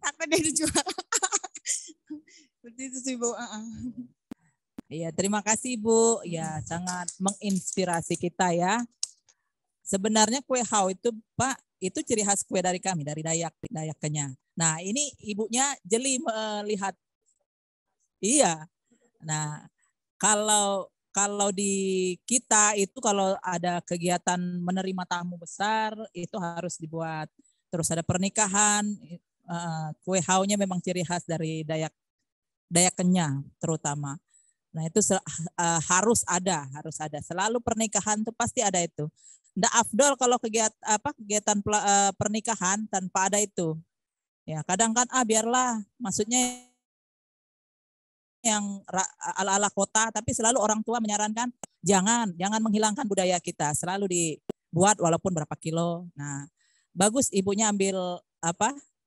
Takut dia dijual. Seperti itu sih Bu. Iya, terima kasih Bu. Ya, sangat menginspirasi kita ya. Sebenarnya kue hao itu Pak, itu ciri khas kue dari kami, dari Dayak Kenyah. Nah, ini ibunya jeli melihat. Iya. Nah, kalau di kita itu kalau ada kegiatan menerima tamu besar itu harus dibuat. Terus ada pernikahan, kue hao-nya memang ciri khas dari Dayak Kenyah terutama. Nah, itu harus ada. Selalu pernikahan tuh pasti ada itu. Nggak afdol kalau kegiatan pernikahan tanpa ada itu. Ya, kadang kan biarlah, maksudnya yang ala-ala kota, tapi selalu orang tua menyarankan jangan menghilangkan budaya kita, selalu dibuat walaupun berapa kilo. Nah, bagus ibunya ambil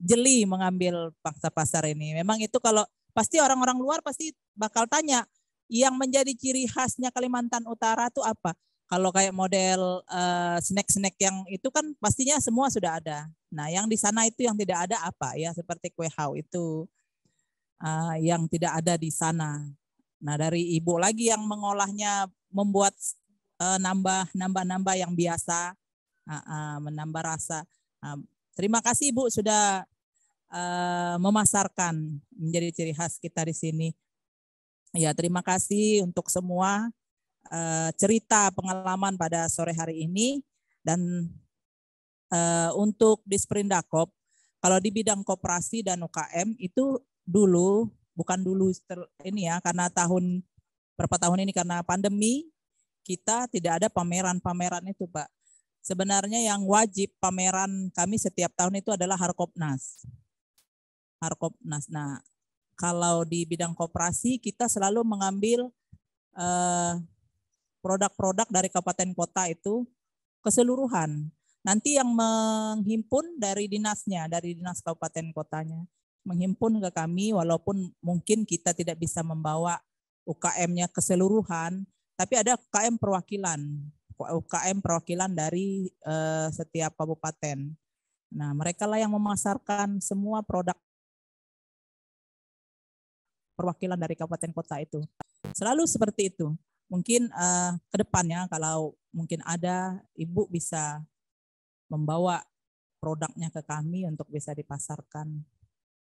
jeli mengambil pangsa pasar ini. Memang itu kalau pasti orang-orang luar pasti bakal tanya, yang menjadi ciri khasnya Kalimantan Utara itu apa? Kalau kayak model snack-snack yang itu kan pastinya semua sudah ada. Nah, yang di sana itu yang tidak ada apa ya, seperti kue hao itu. Yang tidak ada di sana. Nah, dari ibu lagi yang mengolahnya, membuat nambah yang biasa, menambah rasa. Terima kasih Ibu sudah memasarkan menjadi ciri khas kita di sini. Ya, terima kasih untuk semua cerita pengalaman pada sore hari ini. Dan untuk di Sprindakop, kalau di bidang koperasi dan UKM itu ini ya, karena berapa tahun ini karena pandemi, kita tidak ada pameran itu Pak. Sebenarnya yang wajib pameran kami setiap tahun itu adalah Harkopnas. Nah, kalau di bidang koperasi kita selalu mengambil produk-produk dari kabupaten kota itu keseluruhan. Nanti yang menghimpun dari dinasnya, dari dinas kabupaten kotanya, menghimpun ke kami, walaupun mungkin kita tidak bisa membawa UKM-nya keseluruhan, tapi ada UKM perwakilan dari setiap kabupaten. Nah, mereka lah yang memasarkan semua produk perwakilan dari kabupaten kota itu. Selalu seperti itu. Mungkin ke depannya kalau mungkin ada, Ibu bisa membawa produknya ke kami untuk bisa dipasarkan.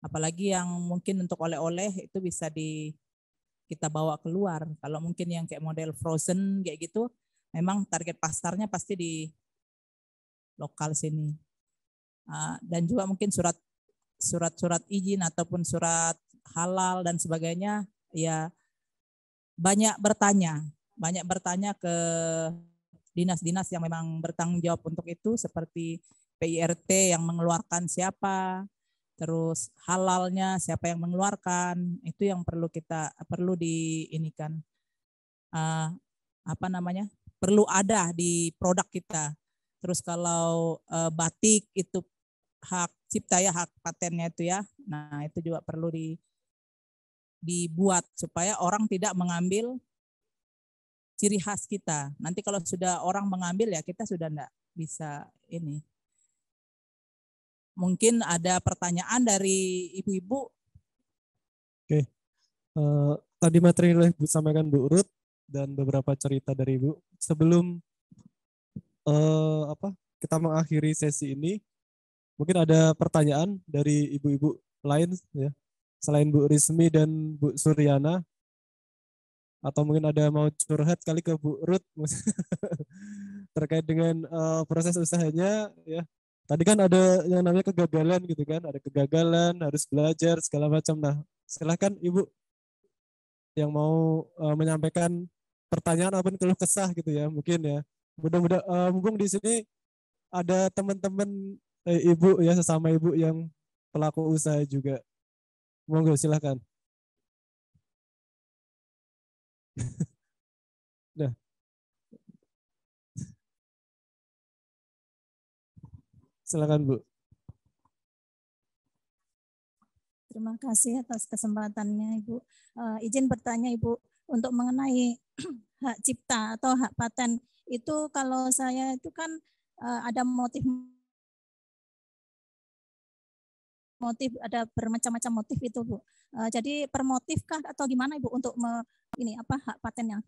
Apalagi yang mungkin untuk oleh-oleh itu bisa kita bawa keluar. Kalau mungkin yang kayak model frozen kayak gitu, memang target pasarnya pasti di lokal sini. Dan juga mungkin surat izin ataupun surat halal dan sebagainya, ya banyak bertanya ke dinas-dinas yang memang bertanggung jawab untuk itu, seperti PIRT yang mengeluarkan siapa, terus halalnya siapa yang mengeluarkan, itu yang perlu diinikan, perlu ada di produk kita. Terus kalau batik itu hak cipta ya, hak patennya itu ya, nah itu juga perlu dibuat supaya orang tidak mengambil ciri khas kita. Nanti kalau sudah orang mengambil ya kita sudah enggak bisa ini. Mungkin ada pertanyaan dari ibu-ibu. Oke. Tadi materi yang Bu sampaikan Bu Ruth dan beberapa cerita dari Ibu. Sebelum kita mengakhiri sesi ini, mungkin ada pertanyaan dari ibu-ibu lain ya, selain Bu Rismi dan Bu Suryana, atau mungkin ada mau curhat kali ke Bu Ruth terkait dengan proses usahanya ya. Tadi kan ada yang namanya kegagalan gitu kan, ada kegagalan, harus belajar segala macam. Nah, silahkan Ibu yang mau menyampaikan pertanyaan ataupun keluh kesah gitu ya, mungkin ya. Mudah-mudahan mumpung di sini ada teman-teman Ibu ya, sesama Ibu yang pelaku usaha juga. Monggo silahkan. Nah. Silakan Bu. Terima kasih atas kesempatannya Ibu. Izin bertanya Ibu, untuk mengenai hak cipta atau hak paten itu, kalau saya itu kan ada motif motif, ada bermacam-macam motif itu Bu. Jadi per motif kah atau gimana Ibu untuk hak patennya?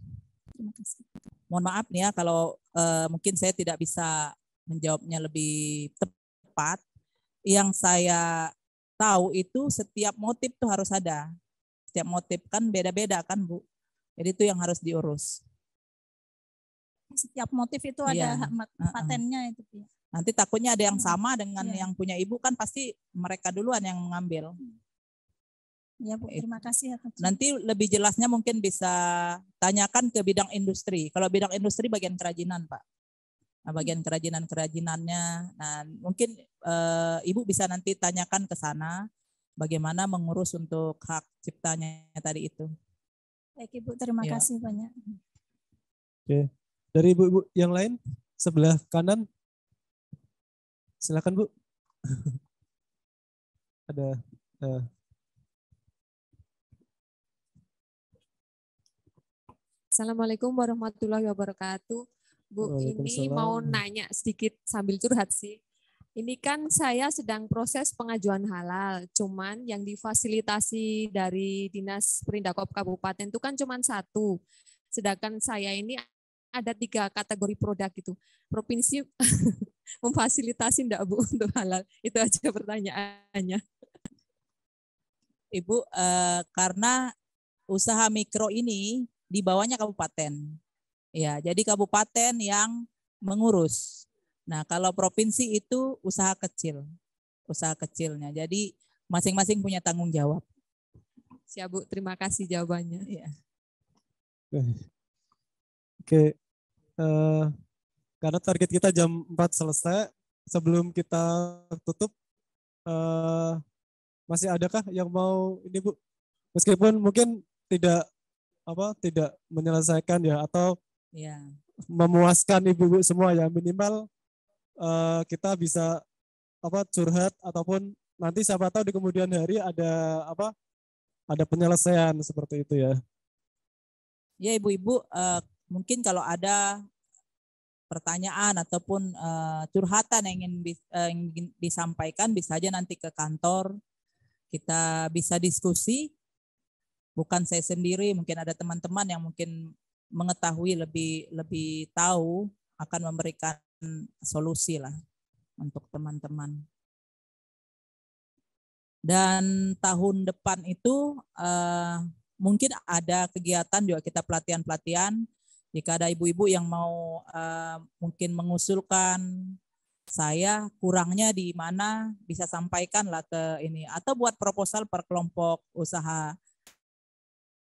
Terima kasih. Mohon maaf nih ya kalau mungkin saya tidak bisa menjawabnya lebih tepat. Yang saya tahu itu setiap motif tuh harus ada. Setiap motif kan beda-beda kan Bu. Jadi itu yang harus diurus. Setiap motif itu ada hak patennya itu Bu. Nanti takutnya ada yang sama dengan yang punya Ibu, kan pasti mereka duluan yang mengambil. Ya Bu, terima kasih. Nanti lebih jelasnya mungkin bisa tanyakan ke bidang industri. Kalau bidang industri bagian kerajinan Pak. Nah, bagian kerajinan-kerajinannya. Nah, mungkin Ibu bisa nanti tanyakan ke sana bagaimana mengurus untuk hak ciptanya tadi itu. Baik Ibu, terima kasih banyak. Oke. Dari ibu-ibu yang lain sebelah kanan. Silakan Bu. Ada Assalamualaikum warahmatullahi wabarakatuh. Bu, ini mau nanya sedikit sambil curhat sih. Ini kan saya sedang proses pengajuan halal, cuman yang difasilitasi dari Dinas Perindakop Kabupaten itu kan cuman 1. Sedangkan saya ini ada 3 kategori produk itu. Provinsi memfasilitasi enggak Bu untuk halal? Itu aja pertanyaannya. Ibu, karena usaha mikro ini di bawahnya kabupaten. Ya, jadi kabupaten yang mengurus. Nah, kalau provinsi itu usaha kecilnya. Jadi masing-masing punya tanggung jawab. Siap Bu, terima kasih jawabannya. Ya. Oke. Karena target kita jam 4 selesai. Sebelum kita tutup, masih adakah yang mau ini Bu? Meskipun mungkin tidak menyelesaikan ya, atau memuaskan ibu-ibu semua ya, minimal kita bisa curhat, ataupun nanti siapa tahu di kemudian hari ada penyelesaian seperti itu ya. Ya ibu-ibu, mungkin kalau ada pertanyaan ataupun curhatan yang ingin disampaikan, bisa aja nanti ke kantor, kita bisa diskusi. Bukan saya sendiri, mungkin ada teman-teman yang mungkin mengetahui lebih tahu, akan memberikan solusi lah untuk teman-teman. Dan tahun depan itu mungkin ada kegiatan juga, kita pelatihan-pelatihan. Jika ada ibu-ibu yang mau mungkin mengusulkan saya kurangnya di mana, bisa sampaikan lah ke ini, atau buat proposal per kelompok usaha.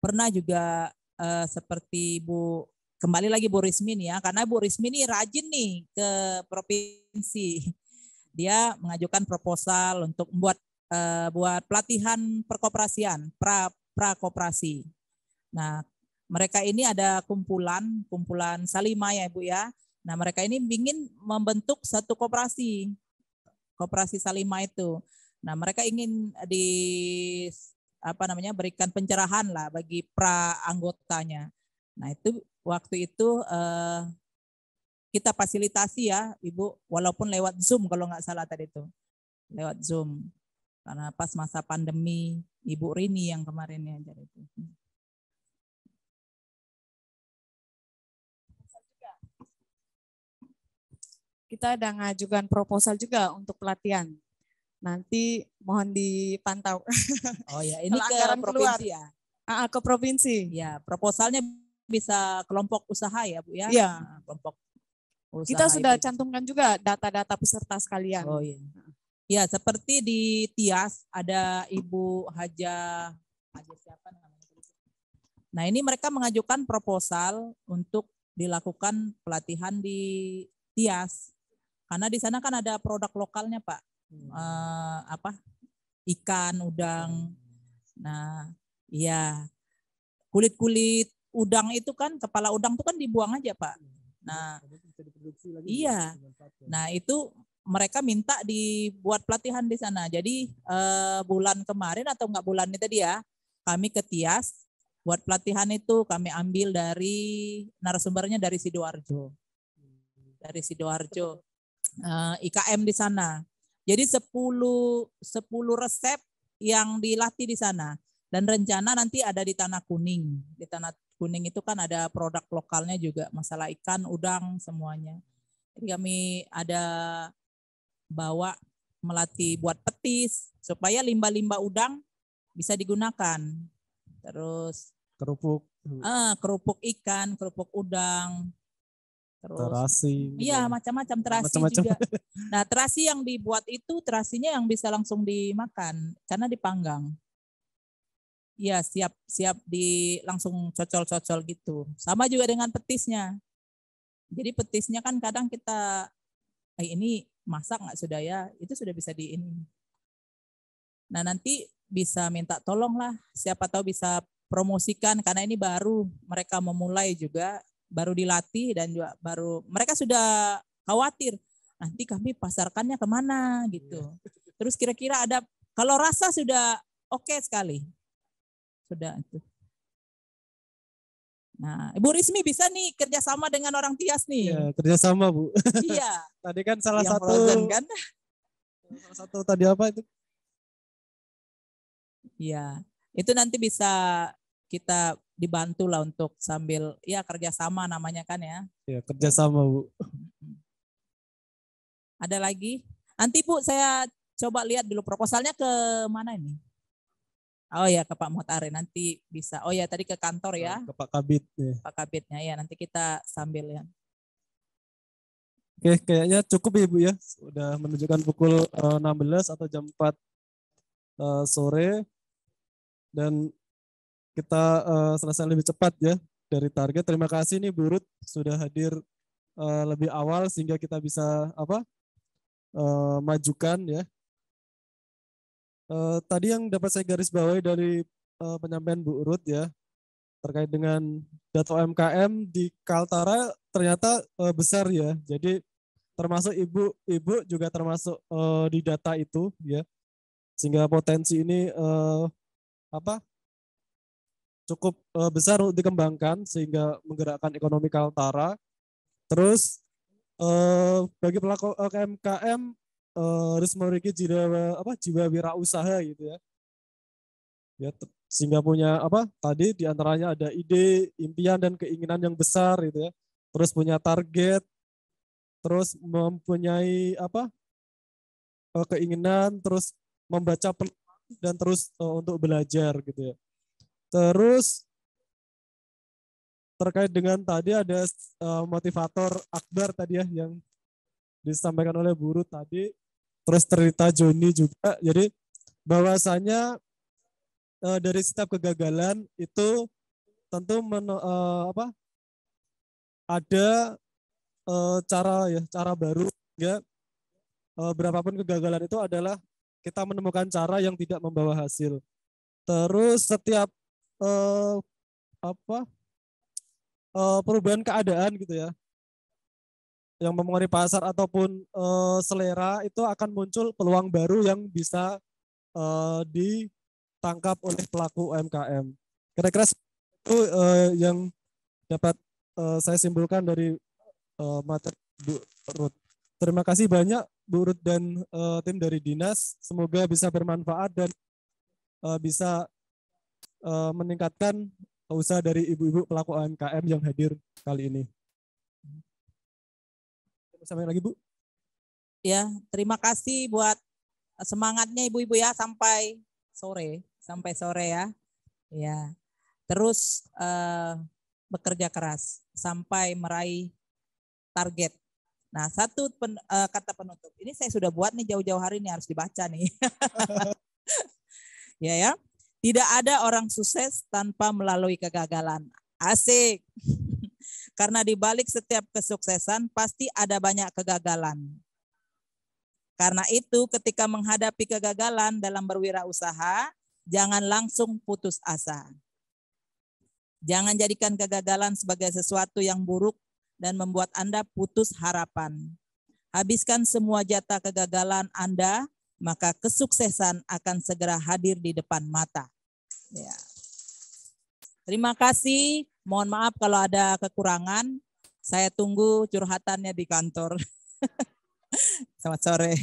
Pernah juga seperti kembali lagi Bu Rismin ya, karena Bu Rismin ini rajin nih ke provinsi. Dia mengajukan proposal untuk buat pelatihan perkoperasian, prakoperasi. Nah, mereka ini ada kumpulan Salimah ya Ibu ya. Nah, mereka ini ingin membentuk satu koperasi Salimah itu. Nah, mereka ingin berikan pencerahan lah bagi pra anggotanya. Nah, itu waktu itu kita fasilitasi ya Ibu, walaupun lewat Zoom kalau nggak salah tadi itu. Lewat Zoom. Karena pas masa pandemi, Ibu Rini yang kemarin ya jadi itu. Kita ada ngajukan proposal juga untuk pelatihan. Nanti mohon dipantau. Oh ya, ini ke provinsi ya? Ke provinsi. Ya, proposalnya bisa kelompok usaha ya Bu ya? Iya. Kelompok usaha. Kita sudah cantumkan juga data-data peserta sekalian. Oh iya. Ya, seperti di Tias ada Ibu Haja siapa namanya? Nah, ini mereka mengajukan proposal untuk dilakukan pelatihan di Tias. Karena di sana kan ada produk lokalnya, Pak. Ikan, udang. Nah, iya. Kulit-kulit udang itu kan, kepala udang itu kan dibuang aja, Pak. Nah, iya. Nah, itu mereka minta dibuat pelatihan di sana. Jadi bulan kemarin atau enggak bulan ini tadi ya, kami ke Tias buat pelatihan itu, kami ambil dari narasumbernya dari Sidoarjo. IKM di sana. Jadi 10 resep yang dilatih di sana. Dan rencana nanti ada di Tanah Kuning. Di Tanah Kuning itu kan ada produk lokalnya juga, masalah ikan, udang, semuanya. Jadi kami ada bawa melatih buat petis supaya limbah-limbah udang bisa digunakan. Terus kerupuk ikan, kerupuk udang, terus terasi. iya macam-macam terasi juga. Nah terasi yang dibuat itu terasinya yang bisa langsung dimakan karena dipanggang. Iya siap langsung cocol-cocol gitu. Sama juga dengan petisnya. Jadi petisnya kan kadang kita ini masak nggak sudah ya, itu sudah bisa di ini. Nah nanti bisa minta tolong lah, siapa tahu bisa promosikan karena ini baru mereka memulai juga, baru dilatih dan juga baru mereka sudah khawatir nanti kami pasarkannya kemana gitu. Terus kira-kira ada, kalau rasa sudah oke sekali, sudah itu. Nah, Ibu Rismi bisa nih kerjasama dengan orang Tias nih. Iya, kerjasama Bu. Iya. Tadi kan salah yang satu frozen, kan? Salah satu tadi apa itu? Iya, itu nanti bisa kita dibantu lah untuk sambil ya kerjasama namanya kan ya. Ya kerjasama Bu. Ada lagi? Nanti Bu saya coba lihat dulu proposalnya ke mana ini? Oh ya ke Pak Muhtari nanti bisa. Oh ya tadi ke kantor ya. Ke Pak Kabit. Ya. Pak Kabitnya ya nanti kita sambil ya. Oke kayaknya cukup ya Bu ya. Sudah menunjukkan pukul 16 atau jam 4 sore. Dan kita selesai lebih cepat ya dari target. Terima kasih nih Bu Ruth sudah hadir lebih awal sehingga kita bisa majukan ya. Tadi yang dapat saya garis bawahi dari penyampaian Bu Ruth ya terkait dengan data UMKM di Kaltara ternyata besar ya. Jadi termasuk ibu juga termasuk di data itu ya. Sehingga potensi ini cukup besar untuk dikembangkan sehingga menggerakkan ekonomi Kaltara. Terus bagi pelaku UMKM harus memiliki jiwa wirausaha gitu ya. Ya sehingga punya tadi diantaranya ada ide, impian dan keinginan yang besar gitu ya. Terus punya target, terus mempunyai keinginan, terus membaca peluang dan terus untuk belajar gitu ya. Terus terkait dengan tadi ada motivator Akbar tadi ya yang disampaikan oleh Bu Ruth tadi. Terus cerita Joni juga. Jadi bahwasanya dari setiap kegagalan itu tentu ada cara baru ya. Berapapun kegagalan itu adalah kita menemukan cara yang tidak membawa hasil. Terus setiap perubahan keadaan gitu ya yang mempengaruhi pasar ataupun selera itu akan muncul peluang baru yang bisa ditangkap oleh pelaku UMKM. Kira-kira itu yang dapat saya simpulkan dari materi Bu Ruth. Terima kasih banyak Bu Ruth dan tim dari dinas. Semoga bisa bermanfaat dan bisa meningkatkan usaha dari ibu-ibu pelaku UMKM yang hadir kali ini. Sampai lagi Bu. Ya, terima kasih buat semangatnya ibu-ibu ya sampai sore ya. Ya. Terus bekerja keras sampai meraih target. Nah, satu kata penutup. Ini saya sudah buat nih jauh-jauh hari ini harus dibaca nih. Ya. Tidak ada orang sukses tanpa melalui kegagalan. Asik. Karena di balik setiap kesuksesan pasti ada banyak kegagalan. Karena itu ketika menghadapi kegagalan dalam berwirausaha, jangan langsung putus asa. Jangan jadikan kegagalan sebagai sesuatu yang buruk dan membuat Anda putus harapan. Habiskan semua jatah kegagalan Anda, maka kesuksesan akan segera hadir di depan mata. Ya. Terima kasih. Mohon maaf kalau ada kekurangan. Saya tunggu curhatannya di kantor. Selamat sore.